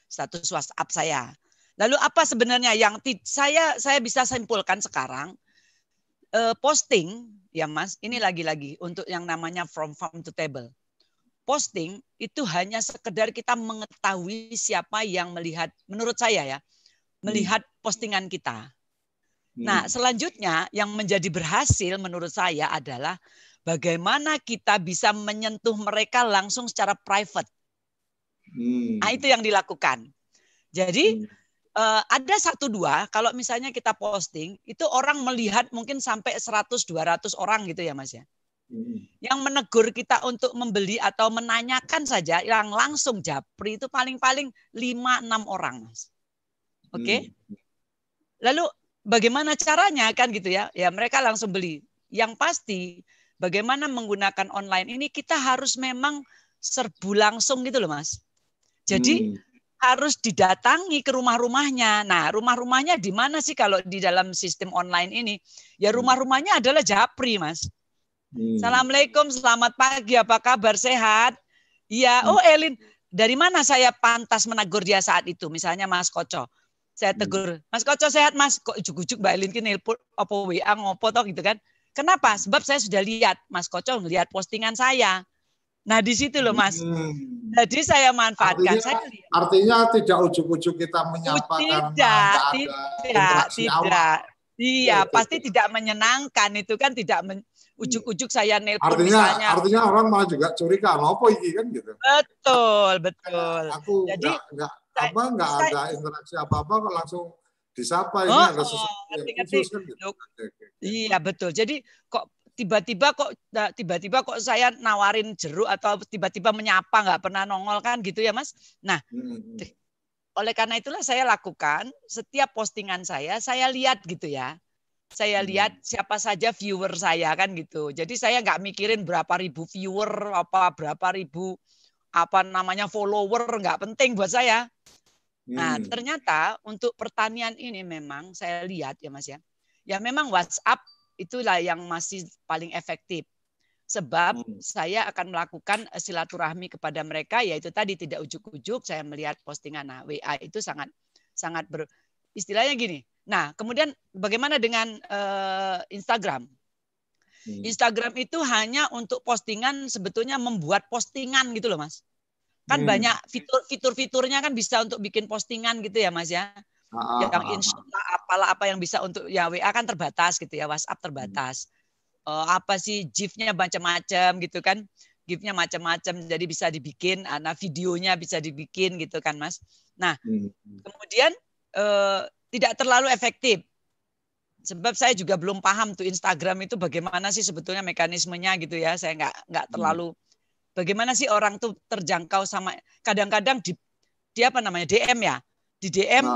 Status WhatsApp saya. Lalu apa sebenarnya yang saya bisa simpulkan sekarang? posting ya Mas, ini lagi-lagi untuk yang namanya from farm to table. Posting itu hanya sekedar kita mengetahui siapa yang melihat, menurut saya ya, melihat postingan kita. Nah, selanjutnya yang menjadi berhasil menurut saya adalah bagaimana kita bisa menyentuh mereka langsung secara private. Nah, itu yang dilakukan. Jadi ada 1-2 kalau misalnya kita posting itu orang melihat mungkin sampai 100-200 orang gitu ya Mas ya. Yang menegur kita untuk membeli atau menanyakan saja yang langsung japri itu paling-paling 5-6 orang Mas. Oke. Lalu bagaimana caranya kan gitu ya? Ya mereka langsung beli. Yang pasti bagaimana menggunakan online ini kita harus memang serbu langsung gitu loh Mas. Jadi harus didatangi ke rumah-rumahnya. Nah, rumah-rumahnya di mana sih kalau di dalam sistem online ini? Ya rumah-rumahnya adalah japri, Mas. Assalamualaikum, selamat pagi, apa kabar, sehat? Iya, oh Elin, dari mana saya pantas menegur dia saat itu? Misalnya Mas Koco. Saya tegur, Mas Koco sehat Mas? Kok ujuk-ujuk Mbak Elin ki nelpon apa WA ngopo toh gitu kan? Kenapa? Sebab saya sudah lihat Mas Koco ngelihat postingan saya. Nah di situ loh Mas. Jadi saya manfaatkan. Artinya tidak ujuk-ujuk kita menyapa karena ada interaksi awal. Iya, pasti tidak menyenangkan itu kan, tidak ujuk-ujuk saya nelpon misalnya. Artinya orang malah juga curiga, apa ini kan gitu. Betul. Aku jadi nggak ada interaksi apa-apa kok langsung disapa, ini ada sesuatu yang khusus kan gitu. Iya betul. Jadi kok tiba-tiba kok saya nawarin jeruk atau tiba-tiba menyapa nggak pernah nongol kan gitu ya Mas. Nah, oleh karena itulah saya lakukan setiap postingan saya lihat gitu ya. Saya lihat siapa saja viewer saya kan gitu. Jadi saya nggak mikirin berapa ribu viewer, berapa ribu follower, nggak penting buat saya. Nah, ternyata untuk pertanian ini memang saya lihat ya Mas ya. Ya memang WhatsApp itulah yang masih paling efektif. Sebab saya akan melakukan silaturahmi kepada mereka, yaitu tadi tidak ujuk-ujuk saya melihat postingan. Nah, WA itu sangat istilahnya gini. Nah, kemudian bagaimana dengan Instagram? Instagram itu hanya untuk postingan, sebetulnya membuat postingan gitu loh Mas. Kan banyak fitur-fiturnya kan bisa untuk bikin postingan gitu ya Mas ya. Yang apa yang bisa untuk ya WA kan terbatas gitu ya, WhatsApp terbatas. GIF-nya macam-macam gitu kan. GIF-nya macam-macam jadi bisa dibikin, videonya bisa dibikin gitu kan Mas. Nah, kemudian tidak terlalu efektif. Sebab saya juga belum paham tuh Instagram itu bagaimana sih sebetulnya mekanismenya gitu ya. Saya nggak terlalu bagaimana sih orang tuh terjangkau sama, kadang-kadang di DM ya. Di DM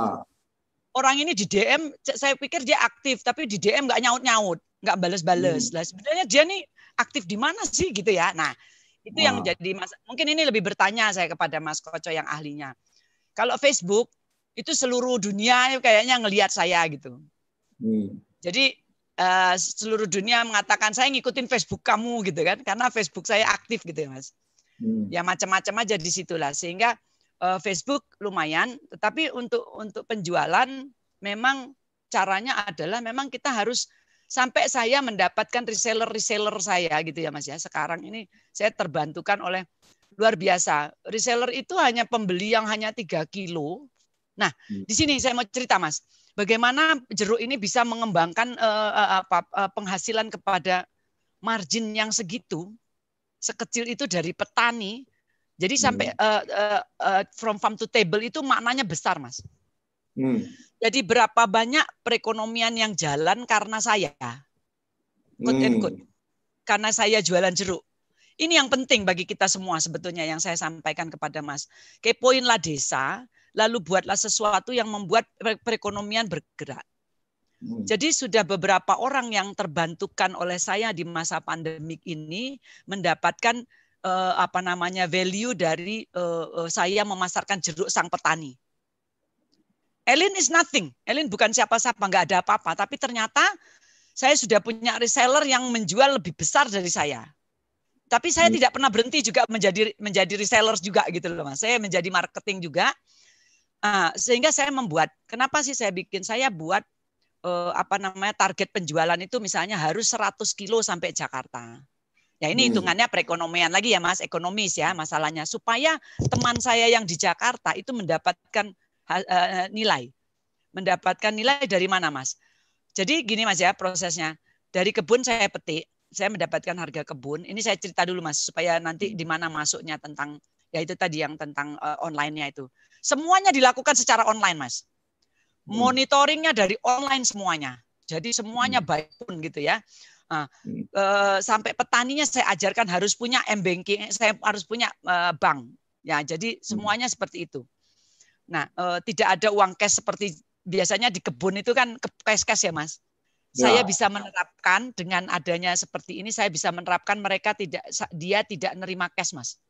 orang ini di DM, saya pikir dia aktif, tapi di DM nggak nyaut-nyaut, nggak bales-bales. Lah sebenarnya dia nih aktif di mana sih gitu ya? Nah itu yang jadi mungkin ini lebih bertanya saya kepada Mas Koco yang ahlinya. Kalau Facebook itu seluruh dunia kayaknya ngelihat saya gitu. Jadi seluruh dunia mengatakan saya ngikutin Facebook kamu gitu kan, karena Facebook saya aktif gitu ya Mas. Ya macam-macam aja di situlah, sehingga Facebook lumayan, tetapi untuk penjualan memang caranya adalah memang kita harus sampai saya mendapatkan reseller saya gitu ya Mas ya. Sekarang ini saya terbantukan oleh luar biasa. Reseller itu hanya pembeli yang hanya 3 kilo. Nah, di sini saya mau cerita Mas, bagaimana jeruk ini bisa mengembangkan penghasilan kepada margin yang segitu, sekecil itu dari petani. Jadi sampai from farm to table itu maknanya besar Mas. Jadi berapa banyak perekonomian yang jalan karena saya, quote and quote, karena saya jualan jeruk. Ini yang penting bagi kita semua sebetulnya yang saya sampaikan kepada Mas. Kepoinlah desa, lalu buatlah sesuatu yang membuat perekonomian bergerak. Jadi sudah beberapa orang yang terbantukan oleh saya di masa pandemik ini mendapatkan value dari saya memasarkan jeruk sang petani. Elin is nothing. Elin bukan siapa-siapa, nggak ada apa-apa. Tapi ternyata saya sudah punya reseller yang menjual lebih besar dari saya. Tapi saya tidak pernah berhenti juga menjadi reseller juga gitu loh Mas. Saya menjadi marketing juga. Sehingga saya membuat. Kenapa sih saya bikin? Saya buat target penjualan itu misalnya harus 100 kilo sampai Jakarta. Ya ini hitungannya perekonomian lagi ya Mas, ekonomis ya masalahnya. Supaya teman saya yang di Jakarta itu mendapatkan nilai. Mendapatkan nilai dari mana Mas? Jadi gini Mas ya prosesnya. Dari kebun saya petik, saya mendapatkan harga kebun. Ini saya cerita dulu Mas, supaya nanti di mana masuknya tentang, ya itu tadi yang tentang online-nya itu. Semuanya dilakukan secara online Mas. Monitoringnya dari online semuanya. Jadi semuanya baik pun gitu ya. Nah, sampai petaninya saya ajarkan harus punya m-banking, saya harus punya bank. Ya, jadi semuanya seperti itu. Nah, tidak ada uang cash seperti biasanya di kebun itu kan cash ya, Mas. Ya. Saya bisa menerapkan dengan adanya seperti ini, saya bisa menerapkan dia tidak nerima cash, Mas.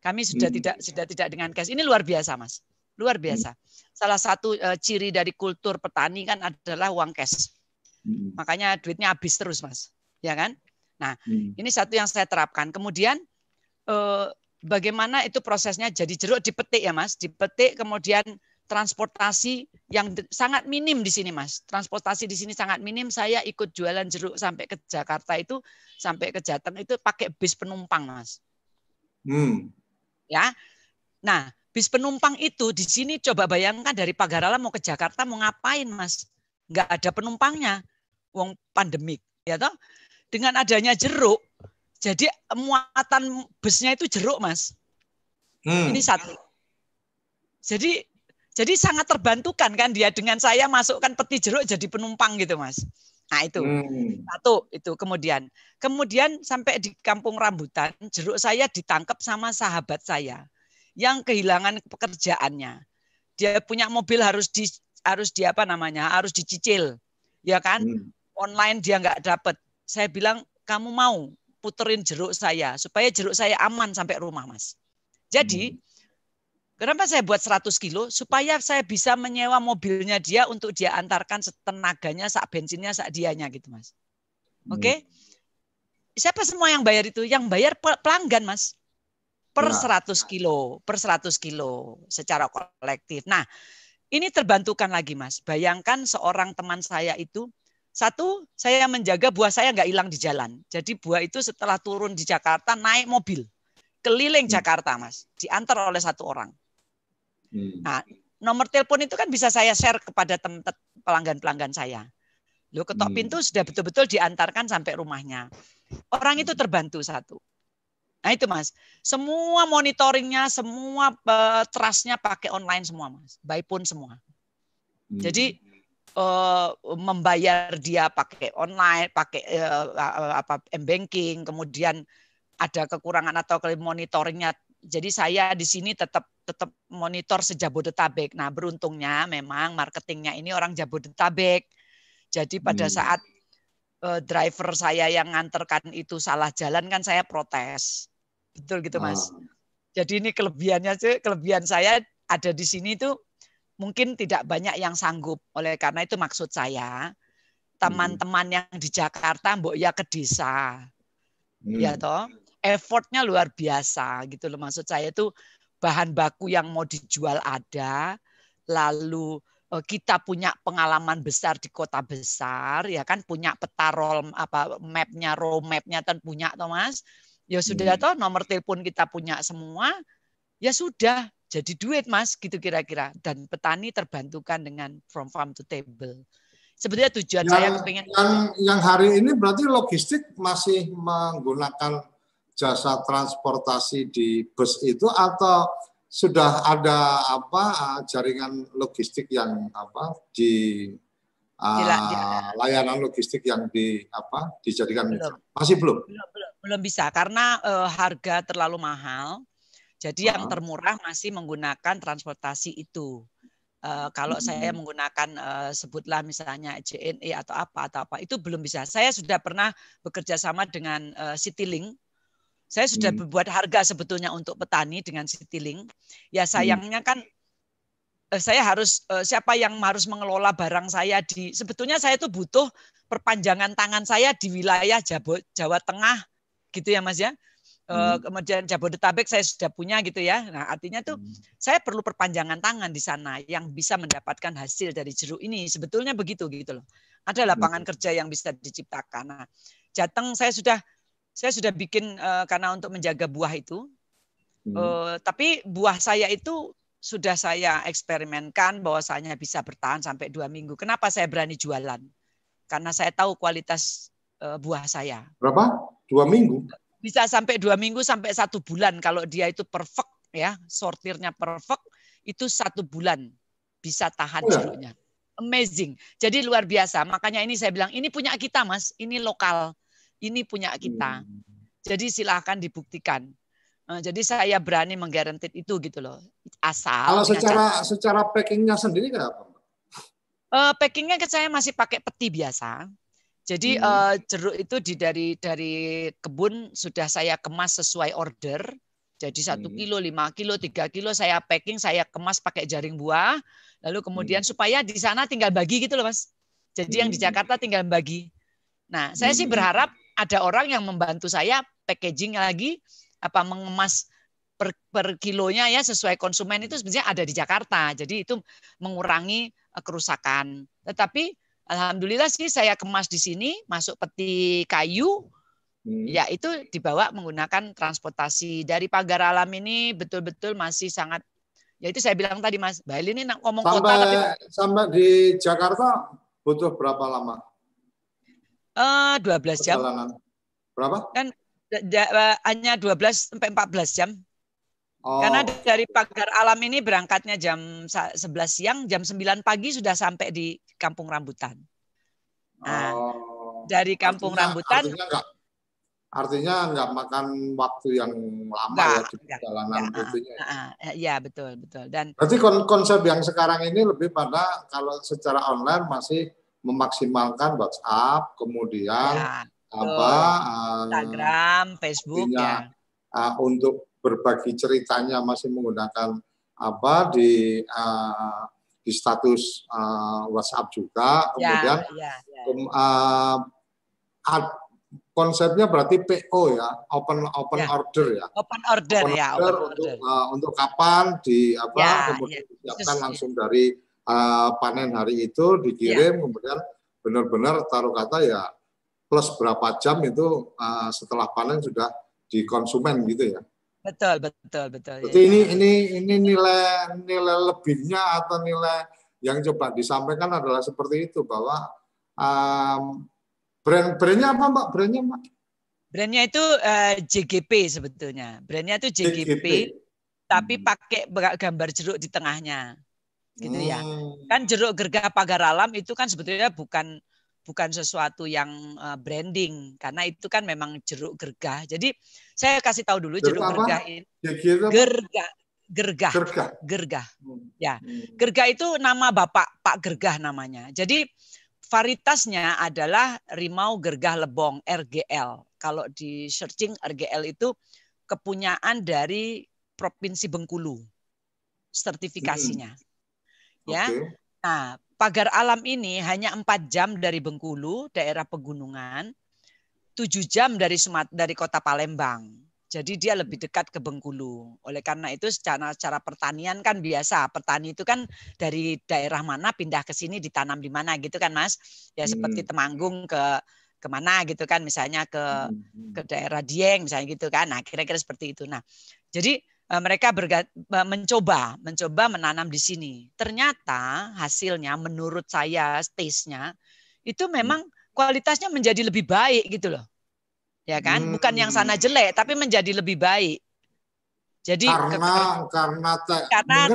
Kami sudah tidak dengan cash. Ini luar biasa, Mas. Luar biasa. Salah satu ciri dari kultur petani kan adalah uang cash. Makanya duitnya habis terus, Mas. Ya kan? Nah, ini satu yang saya terapkan. Kemudian bagaimana itu prosesnya jadi jeruk dipetik ya, Mas. Dipetik kemudian transportasi yang sangat minim di sini, Mas. Transportasi di sini sangat minim. Saya ikut jualan jeruk sampai ke Jakarta itu, sampai ke Jateng itu pakai bis penumpang, Mas. Ya. Nah, bis penumpang itu di sini coba bayangkan dari Pagarala mau ke Jakarta mau ngapain, Mas? Nggak ada penumpangnya. Wong pandemik, ya toh. Dengan adanya jeruk, jadi muatan busnya itu jeruk, Mas. Ini satu. Jadi sangat terbantukan kan dia dengan saya masukkan peti jeruk jadi penumpang gitu, Mas. Nah itu satu itu kemudian sampai di Kampung Rambutan jeruk saya ditangkap sama sahabat saya yang kehilangan pekerjaannya. Dia punya mobil harus dicicil, ya kan? Online dia nggak dapat. Saya bilang kamu mau puterin jeruk saya supaya jeruk saya aman sampai rumah, Mas. Jadi kenapa saya buat 100 kilo? Supaya saya bisa menyewa mobilnya dia untuk dia antarkan tenaganya, sak bensinnya, sak dianya gitu, Mas. Oke? Siapa semua yang bayar itu? Yang bayar pelanggan, Mas. Per 100 kilo secara kolektif. Nah, ini terbantukan lagi, Mas. Bayangkan seorang teman saya itu, satu, saya menjaga buah saya nggak hilang di jalan. Jadi buah itu setelah turun di Jakarta naik mobil keliling Jakarta, Mas, diantar oleh satu orang. Nah, nomor telepon itu kan bisa saya share kepada pelanggan-pelanggan saya. Lo ketok pintu sudah betul-betul diantarkan sampai rumahnya. Orang itu terbantu satu. Nah itu, Mas, semua monitoringnya, semua trustnya pakai online semua, Mas, by phone semua. Jadi membayar dia pakai online, pakai m-banking, kemudian ada kekurangan atau monitoringnya. Jadi saya di sini tetap monitor sejabodetabek. Nah, beruntungnya memang marketingnya ini orang Jabodetabek. Jadi pada saat driver saya yang nganterkan itu salah jalan kan saya protes. Betul gitu, Mas. Jadi ini kelebihan saya ada di sini tuh mungkin tidak banyak yang sanggup. Oleh karena itu maksud saya, teman-teman yang di Jakarta mbok ya ke desa. Ya toh, effortnya luar biasa gitu loh. Maksud saya itu bahan baku yang mau dijual ada, lalu kita punya pengalaman besar di kota besar, ya kan, punya peta mapnya, road mapnya kan punya toh, Mas. Ya sudah toh, nomor telepon kita punya semua, ya sudah. Jadi duit, Mas, gitu kira-kira. Dan petani terbantukan dengan from farm to table. Sebenarnya tujuan saya kepengen. Yang hari ini berarti logistik masih menggunakan jasa transportasi di bus itu atau sudah ada jaringan logistik yang layanan logistik yang dijadikan masih belum bisa karena harga terlalu mahal. Jadi yang termurah masih menggunakan transportasi itu. Kalau saya menggunakan sebutlah misalnya JNE atau apa itu belum bisa. Saya sudah pernah bekerja sama dengan Citylink. Saya sudah membuat harga sebetulnya untuk petani dengan Citylink. Ya sayangnya kan saya harus siapa yang harus mengelola barang saya sebetulnya saya itu butuh perpanjangan tangan saya di wilayah Jawa Tengah gitu ya, Mas ya. Kemudian Jabodetabek saya sudah punya gitu ya. Nah, artinya tuh saya perlu perpanjangan tangan di sana yang bisa mendapatkan hasil dari jeruk ini. Sebetulnya begitu gitu loh. Ada lapangan kerja yang bisa diciptakan. Nah, Jateng saya sudah bikin karena untuk menjaga buah itu. Tapi buah saya itu sudah saya eksperimenkan bahwasanya bisa bertahan sampai 2 minggu. Kenapa saya berani jualan? Karena saya tahu kualitas buah saya. Berapa? 2 minggu? Bisa sampai 2 minggu sampai 1 bulan kalau dia itu perfect ya, sortirnya perfect itu 1 bulan bisa tahan jeruknya. Amazing. Jadi luar biasa. Makanya ini saya bilang ini punya kita Mas, ini lokal, ini punya kita. Jadi silahkan dibuktikan. Jadi saya berani menggaranti itu gitu loh. Asal. Kalau secara packingnya sendiri kayak apa? Packingnya saya masih pakai peti biasa. Jadi jeruk itu dari kebun sudah saya kemas sesuai order. Jadi 1 kilo, 5 kilo, 3 kilo saya packing, saya kemas pakai jaring buah. Lalu kemudian supaya di sana tinggal bagi gitu loh Mas. Jadi yang di Jakarta tinggal bagi. Nah saya sih berharap ada orang yang membantu saya packaging lagi, mengemas per kilonya ya sesuai konsumen itu sebenarnya ada di Jakarta. Jadi itu mengurangi kerusakan. Tetapi alhamdulillah sih saya kemas di sini, masuk peti kayu, ya itu dibawa menggunakan transportasi. Dari Pagar Alam ini betul-betul masih sangat, ya itu saya bilang tadi Mas, Mbak Eli ini ngomong kota. Tapi sampai di Jakarta butuh berapa lama? 12 jam. Perjalanan. Berapa? Kan hanya 12 sampai 14 jam. Karena dari Pagar Alam ini berangkatnya jam 11 siang, jam 9 pagi sudah sampai di Kampung Rambutan. Nah, dari Kampung Rambutan. Artinya nggak makan waktu yang lama di perjalanan itunya. Iya, betul. Dan berarti konsep yang sekarang ini lebih pada kalau secara online masih memaksimalkan WhatsApp, kemudian Instagram, Facebook ya. Untuk berbagi ceritanya masih menggunakan di status WhatsApp juga, kemudian konsepnya berarti PO ya, open order ya. Open order untuk kapan kemudian disiapkan langsung dari panen hari itu dikirim, kemudian benar-benar taruh kata ya plus berapa jam itu setelah panen sudah di konsumen gitu ya. Betul. Jadi ini nilai lebihnya atau nilai yang coba disampaikan adalah seperti itu bahwa brandnya apa Mbak? Brandnya itu JGP sebetulnya. Brandnya itu JGP. Tapi pakai gambar jeruk di tengahnya, gitu ya. Kan jeruk gergah Pagar Alam itu kan sebetulnya bukan sesuatu yang branding, karena itu kan memang jeruk gergah. Jadi saya kasih tahu dulu jeruk gergah ini. Gergah. Ya, gergah itu nama Bapak Pak Gergah namanya. Jadi varietasnya adalah Rimau Gergah Lebong RGL. Kalau di searching RGL itu kepunyaan dari Provinsi Bengkulu, sertifikasinya. Ya. Nah, Pagar Alam ini hanya 4 jam dari Bengkulu, daerah pegunungan, 7 jam dari kota Palembang. Jadi dia lebih dekat ke Bengkulu. Oleh karena itu secara pertanian kan biasa. Petani itu kan dari daerah mana pindah ke sini ditanam di mana gitu kan Mas. Ya seperti Temanggung ke mana gitu kan, misalnya ke daerah Dieng misalnya gitu kan. Nah, kira-kira seperti itu. Nah, jadi mereka mencoba menanam di sini. Ternyata hasilnya menurut saya taste-nya itu memang kualitasnya menjadi lebih baik gitu loh. Ya kan? Bukan yang sana jelek tapi menjadi lebih baik. Jadi karena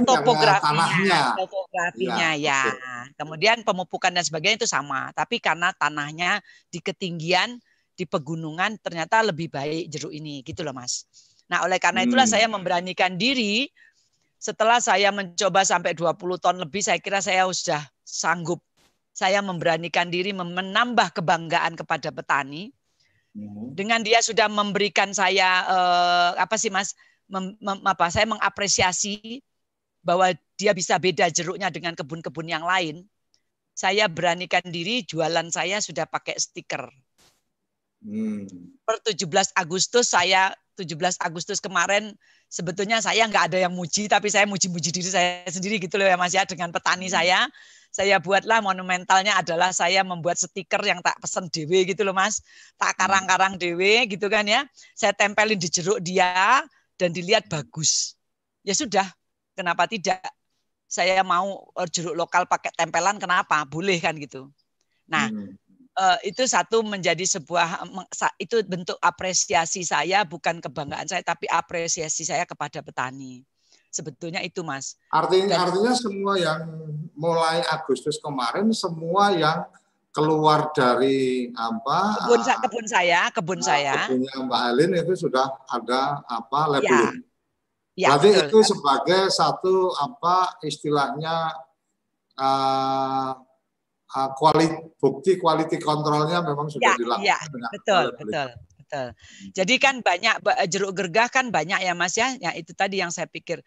topografinya ya. Kemudian pemupukan dan sebagainya itu sama, tapi karena tanahnya di ketinggian di pegunungan ternyata lebih baik jeruk ini gitu loh Mas. Nah, oleh karena itulah saya memberanikan diri setelah saya mencoba sampai 20 ton lebih, saya kira saya sudah sanggup. Saya memberanikan diri menambah kebanggaan kepada petani. Dengan dia sudah memberikan saya saya mengapresiasi bahwa dia bisa beda jeruknya dengan kebun-kebun yang lain. Saya beranikan diri jualan saya sudah pakai stiker. Per 17 Agustus saya 17 Agustus kemarin sebetulnya saya nggak ada yang muji, tapi saya muji-muji diri saya sendiri gitu loh ya Mas ya, dengan petani saya. Saya buatlah monumentalnya adalah saya membuat stiker yang tak pesen dewe gitu loh Mas. Tak karang-karang dewe gitu kan ya. Saya tempelin di jeruk dia dan dilihat bagus. Ya sudah, kenapa tidak? Saya mau jeruk lokal pakai tempelan, kenapa? Boleh kan gitu. Nah, itu satu menjadi sebuah, itu bentuk apresiasi saya, bukan kebanggaan saya, tapi apresiasi saya kepada petani. Sebetulnya itu Mas. Artinya semua yang mulai Agustus kemarin, semua yang keluar dari kebun saya, kebunnya Mbak Helin itu sudah ada labeling. Ya, berarti betul. Itu sebagai satu istilahnya bukti quality kontrolnya memang sudah dilakukan. Ya, betul. Jadi kan banyak jeruk gergah kan banyak ya Mas ya. Ya itu tadi yang saya pikir.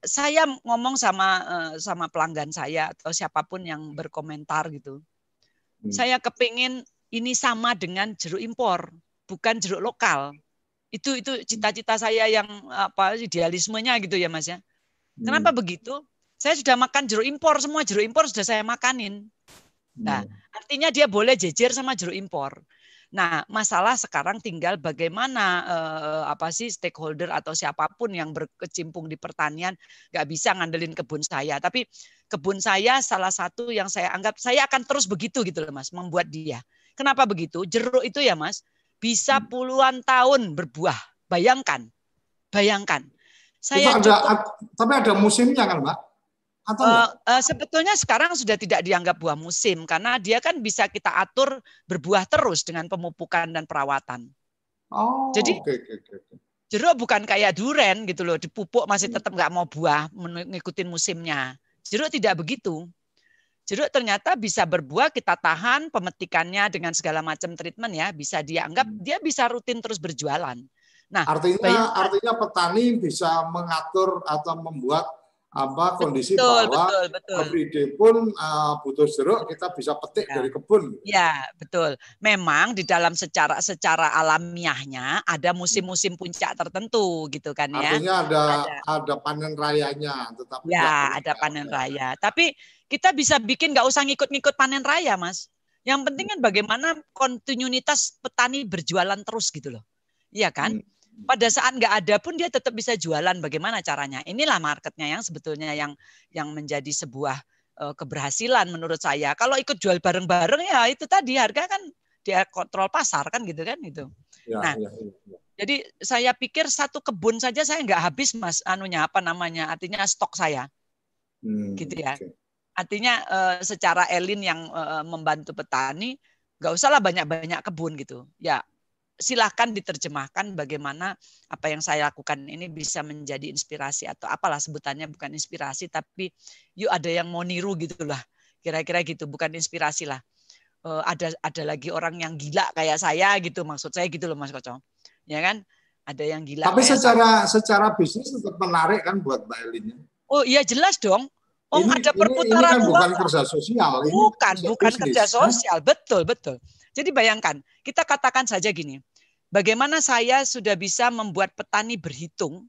Saya ngomong sama pelanggan saya atau siapapun yang berkomentar gitu. Saya kepingin ini sama dengan jeruk impor, bukan jeruk lokal. Itu cita-cita saya yang idealismenya gitu ya Mas ya. Kenapa begitu? Saya sudah makan jeruk impor, semua jeruk impor sudah saya makanin. Nah, artinya dia boleh jejer sama jeruk impor. Nah, masalah sekarang tinggal bagaimana stakeholder atau siapapun yang berkecimpung di pertanian nggak bisa ngandelin kebun saya. Tapi kebun saya salah satu yang saya anggap saya akan terus begitu gitu loh Mas, membuat dia. Kenapa begitu? Jeruk itu ya Mas, bisa puluhan tahun berbuah. Bayangkan. Saya tapi ada musimnya kan Mbak? Sebetulnya sekarang sudah tidak dianggap buah musim karena dia kan bisa kita atur berbuah terus dengan pemupukan dan perawatan. Jadi jeruk bukan kayak duren gitu loh, dipupuk masih tetap nggak mau buah, mengikuti musimnya. Jeruk tidak begitu. Jeruk ternyata bisa berbuah, kita tahan pemetikannya dengan segala macam treatment ya, bisa dianggap dia bisa rutin terus berjualan. Nah, artinya petani bisa mengatur atau membuat kondisi bahwa everyday pun butuh jeruk, kita bisa petik dari kebun. Ya, betul. Memang di dalam secara alamiahnya ada musim-musim puncak tertentu gitu kan ya. Artinya ada panen rayanya, tetapi ada panen raya. Tapi kita bisa bikin nggak usah ngikut-ngikut panen raya, Mas. Yang penting kan bagaimana kontinuitas petani berjualan terus gitu loh. Iya kan? Pada saat nggak ada pun dia tetap bisa jualan. Bagaimana caranya? Inilah marketnya yang sebetulnya yang menjadi sebuah keberhasilan menurut saya. Kalau ikut jual bareng-bareng ya itu tadi harga kan dia kontrol pasar kan gitu kan itu. Nah, jadi saya pikir satu kebun saja saya nggak habis Mas artinya stok saya. Gitu ya. Artinya secara Elin yang membantu petani nggak usahlah banyak-banyak kebun gitu. Ya silahkan diterjemahkan bagaimana apa yang saya lakukan ini bisa menjadi inspirasi atau apalah sebutannya, bukan inspirasi tapi yuk ada yang mau niru gitulah, kira-kira gitu, bukan inspirasi lah. Ada lagi orang yang gila kayak saya gitu, maksud saya gitu loh Mas Koco, ya kan? Ada yang gila. Tapi secara bisnis tetap menarik kan buat Mbak Elin. Oh iya jelas dong. Ada perputaran ini kan bukan kerja sosial. Bukan kerja sosial, betul. Jadi bayangkan, kita katakan saja gini, bagaimana saya sudah bisa membuat petani berhitung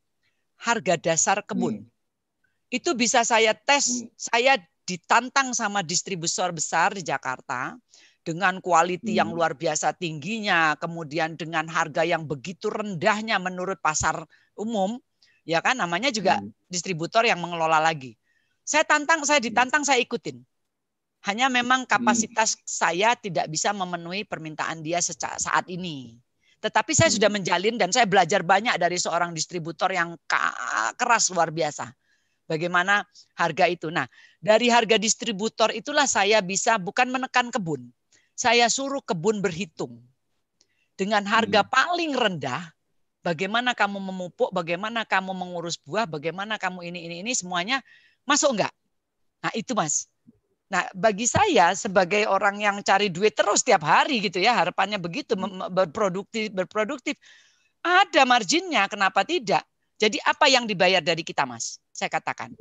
harga dasar kebun. Itu bisa saya tes, saya ditantang sama distributor besar di Jakarta dengan quality yang luar biasa tingginya, kemudian dengan harga yang begitu rendahnya menurut pasar umum, ya kan namanya juga distributor yang mengelola lagi. Saya ditantang, saya ikutin. Hanya memang kapasitas saya tidak bisa memenuhi permintaan dia saat ini. Tetapi saya sudah menjalin dan saya belajar banyak dari seorang distributor yang keras luar biasa. Bagaimana harga itu. Nah, dari harga distributor itulah saya bisa bukan menekan kebun. Saya suruh kebun berhitung. Dengan harga paling rendah, bagaimana kamu memupuk, bagaimana kamu mengurus buah, bagaimana kamu ini semuanya masuk enggak? Nah, itu Mas. Nah, bagi saya sebagai orang yang cari duit terus tiap hari gitu ya, harapannya begitu, berproduktif, ada marginnya, kenapa tidak? Jadi apa yang dibayar dari kita, Mas? Saya katakan.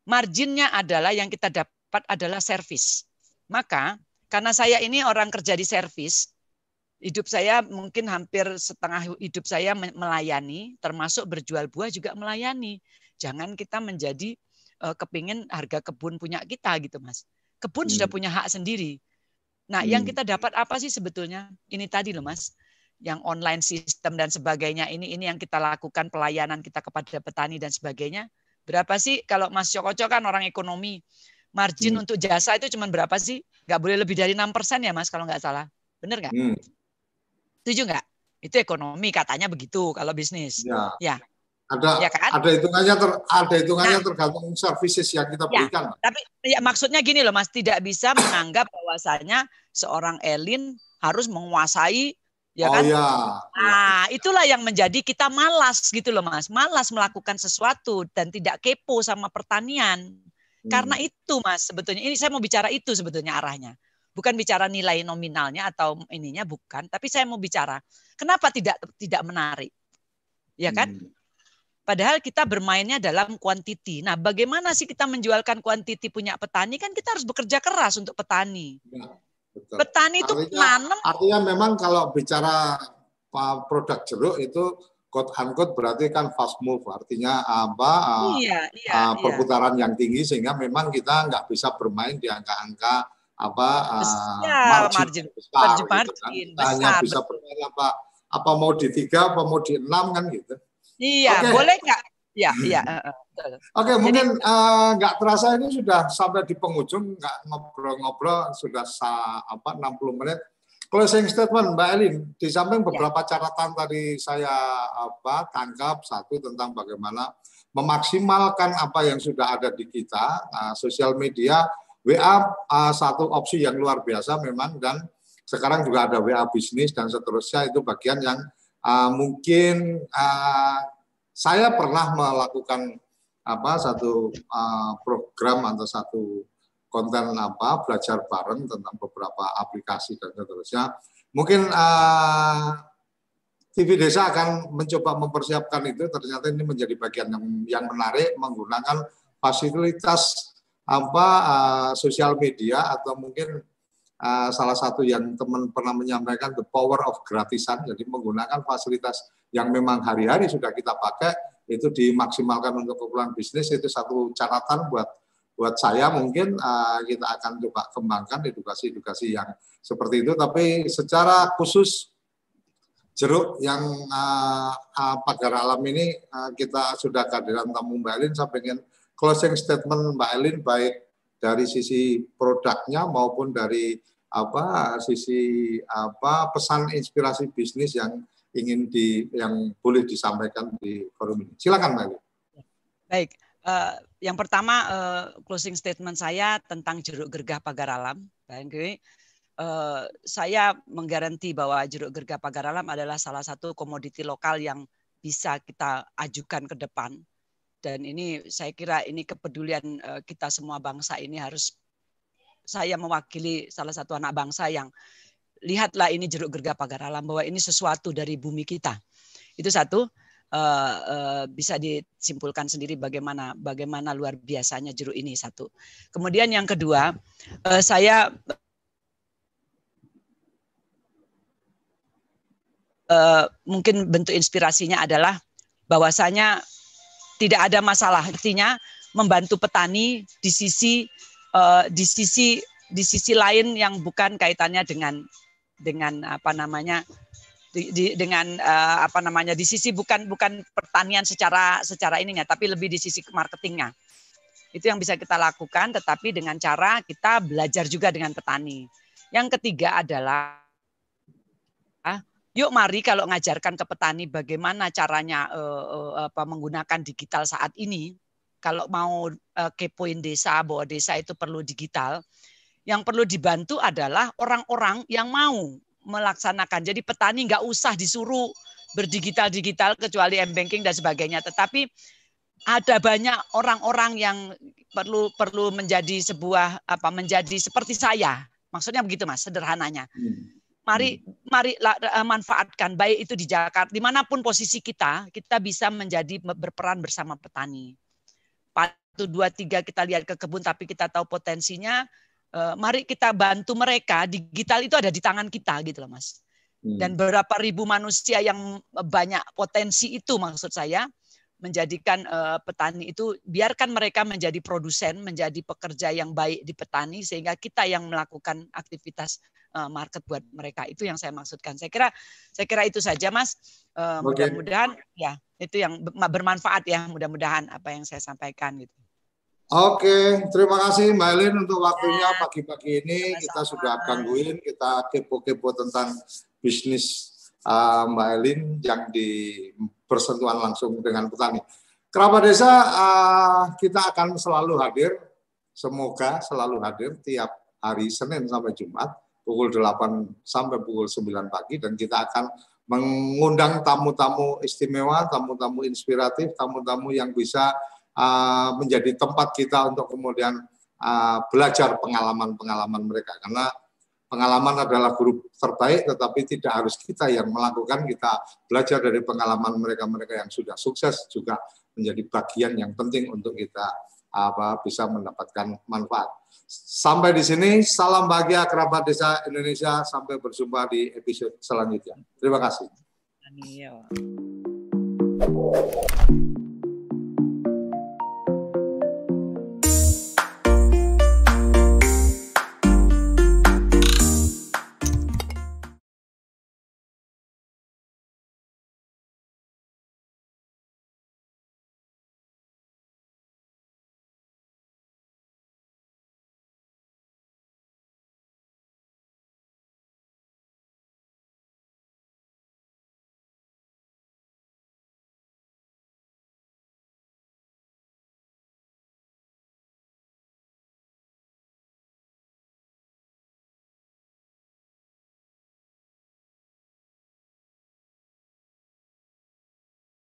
Marginnya adalah yang kita dapat adalah servis. Maka, karena saya ini orang kerja di servis, hidup saya mungkin hampir setengah hidup saya melayani, termasuk berjual buah juga melayani. Jangan kita menjadi kepingin harga kebun punya kita gitu Mas. Kebun sudah punya hak sendiri. Nah, yang kita dapat apa sih sebetulnya? Ini tadi loh Mas, yang online system dan sebagainya. Ini yang kita lakukan, pelayanan kita kepada petani dan sebagainya. Berapa sih kalau Mas Cokocok kan orang ekonomi, margin untuk jasa itu cuma berapa sih? Nggak boleh lebih dari 6% ya Mas kalau nggak salah. Bener nggak? Setuju nggak? Itu ekonomi katanya begitu kalau bisnis. Ya. Ada ya kan? ada hitungannya tergantung services yang kita berikan. Tapi ya maksudnya gini loh Mas, tidak bisa menganggap bahwasanya seorang Elin harus menguasai ya kan? Nah, itulah yang menjadi kita malas gitu loh Mas. Malas melakukan sesuatu dan tidak kepo sama pertanian. Karena itu Mas, sebetulnya ini saya mau bicara itu sebetulnya arahnya. Bukan bicara nilai nominalnya atau ininya bukan, tapi saya mau bicara kenapa tidak menarik. Ya kan? Padahal kita bermainnya dalam kuantiti. Nah, bagaimana sih kita menjualkan kuantiti punya petani? Kan kita harus bekerja keras untuk petani. Ya, betul. Petani itu nanam. Artinya memang kalau bicara produk jeruk itu quote unquote berarti kan fast move. Artinya perputaran yang tinggi sehingga memang kita nggak bisa bermain di angka-angka margin besar. Gitu kan. Kita hanya bisa bermain apa mau di 3, apa mau di 6 kan gitu. Iya, boleh nggak? Ya. Oke, mungkin nggak terasa ini sudah sampai di penghujung, nggak ngobrol-ngobrol sudah 60 menit. Closing statement Mbak Elin, di samping beberapa catatan tadi saya tangkap, satu tentang bagaimana memaksimalkan apa yang sudah ada di kita, sosial media, WA satu opsi yang luar biasa memang, dan sekarang juga ada WA bisnis dan seterusnya, itu bagian yang mungkin saya pernah melakukan satu program atau satu konten belajar bareng tentang beberapa aplikasi dan seterusnya. Mungkin TV Desa akan mencoba mempersiapkan itu. Ternyata ini menjadi bagian yang menarik, menggunakan fasilitas sosial media, atau mungkin salah satu yang teman pernah menyampaikan the power of gratisan, jadi menggunakan fasilitas yang memang hari-hari sudah kita pakai itu dimaksimalkan untuk keperluan bisnis. Itu satu catatan buat saya. Mungkin kita akan coba kembangkan edukasi-edukasi yang seperti itu. Tapi secara khusus jeruk yang pagar alam ini kita sudah kehadiran tamu Mbak Elin. Saya pengen closing statement Mbak Elin baik dari sisi produknya maupun dari sisi pesan inspirasi bisnis yang yang boleh disampaikan di forum ini. Silakan Mbak Elin. Baik, yang pertama closing statement saya tentang jeruk gergah pagar alam. Saya menggaranti bahwa jeruk gergah pagar alam adalah salah satu komoditi lokal yang bisa kita ajukan ke depan. Dan ini saya kira ini kepedulian kita semua bangsa ini harus, saya mewakili salah satu anak bangsa yang lihatlah ini jeruk gergah pagar alam, bahwa ini sesuatu dari bumi kita. Itu satu, bisa disimpulkan sendiri bagaimana luar biasanya jeruk ini, satu. Kemudian yang kedua, saya mungkin bentuk inspirasinya adalah bahwasanya tidak ada masalah, artinya membantu petani di sisi lain yang bukan kaitannya dengan di sisi bukan pertanian secara ininya, tapi lebih di sisi marketingnya. Itu yang bisa kita lakukan, tetapi dengan cara kita belajar juga dengan petani. Yang ketiga adalah yuk mari kalau ngajarkan ke petani bagaimana caranya menggunakan digital saat ini. Kalau mau kepoin desa, bahwa desa itu perlu digital, yang perlu dibantu adalah orang-orang yang mau melaksanakan. Jadi petani nggak usah disuruh berdigital-digital kecuali m-banking dan sebagainya. Tetapi ada banyak orang-orang yang perlu menjadi menjadi seperti saya. Maksudnya begitu Mas, sederhananya. Mari manfaatkan, baik itu di Jakarta, dimanapun posisi kita bisa menjadi berperan bersama petani. 1, 2, 3 kita lihat ke kebun, tapi kita tahu potensinya. Mari kita bantu mereka. Digital itu ada di tangan kita gitu loh Mas. Dan berapa ribu manusia yang banyak potensi itu, maksud saya, menjadikan petani itu, biarkan mereka menjadi produsen, menjadi pekerja yang baik di petani, sehingga kita yang melakukan aktivitas market buat mereka. Itu yang saya maksudkan. Saya kira itu saja, Mas. Mudah-mudahan ya itu yang bermanfaat ya, mudah-mudahan apa yang saya sampaikan gitu. Oke, terima kasih Mbak Elin untuk waktunya pagi-pagi ini. Kita sudah gangguin, kita kepo-kepo tentang bisnis Mbak Elin yang bersentuhan langsung dengan petani. Kerabat Desa, kita akan selalu hadir, semoga selalu hadir tiap hari Senin sampai Jumat, pukul 8 sampai pukul 9 pagi, dan kita akan mengundang tamu-tamu istimewa, tamu-tamu inspiratif, tamu-tamu yang bisa menjadi tempat kita untuk kemudian belajar pengalaman-pengalaman mereka. Karena pengalaman adalah guru terbaik, tetapi tidak harus kita yang melakukan, kita belajar dari pengalaman mereka-mereka yang sudah sukses, juga menjadi bagian yang penting untuk kita bisa mendapatkan manfaat. Sampai di sini, salam bahagia kerabat desa Indonesia, sampai berjumpa di episode selanjutnya. Terima kasih.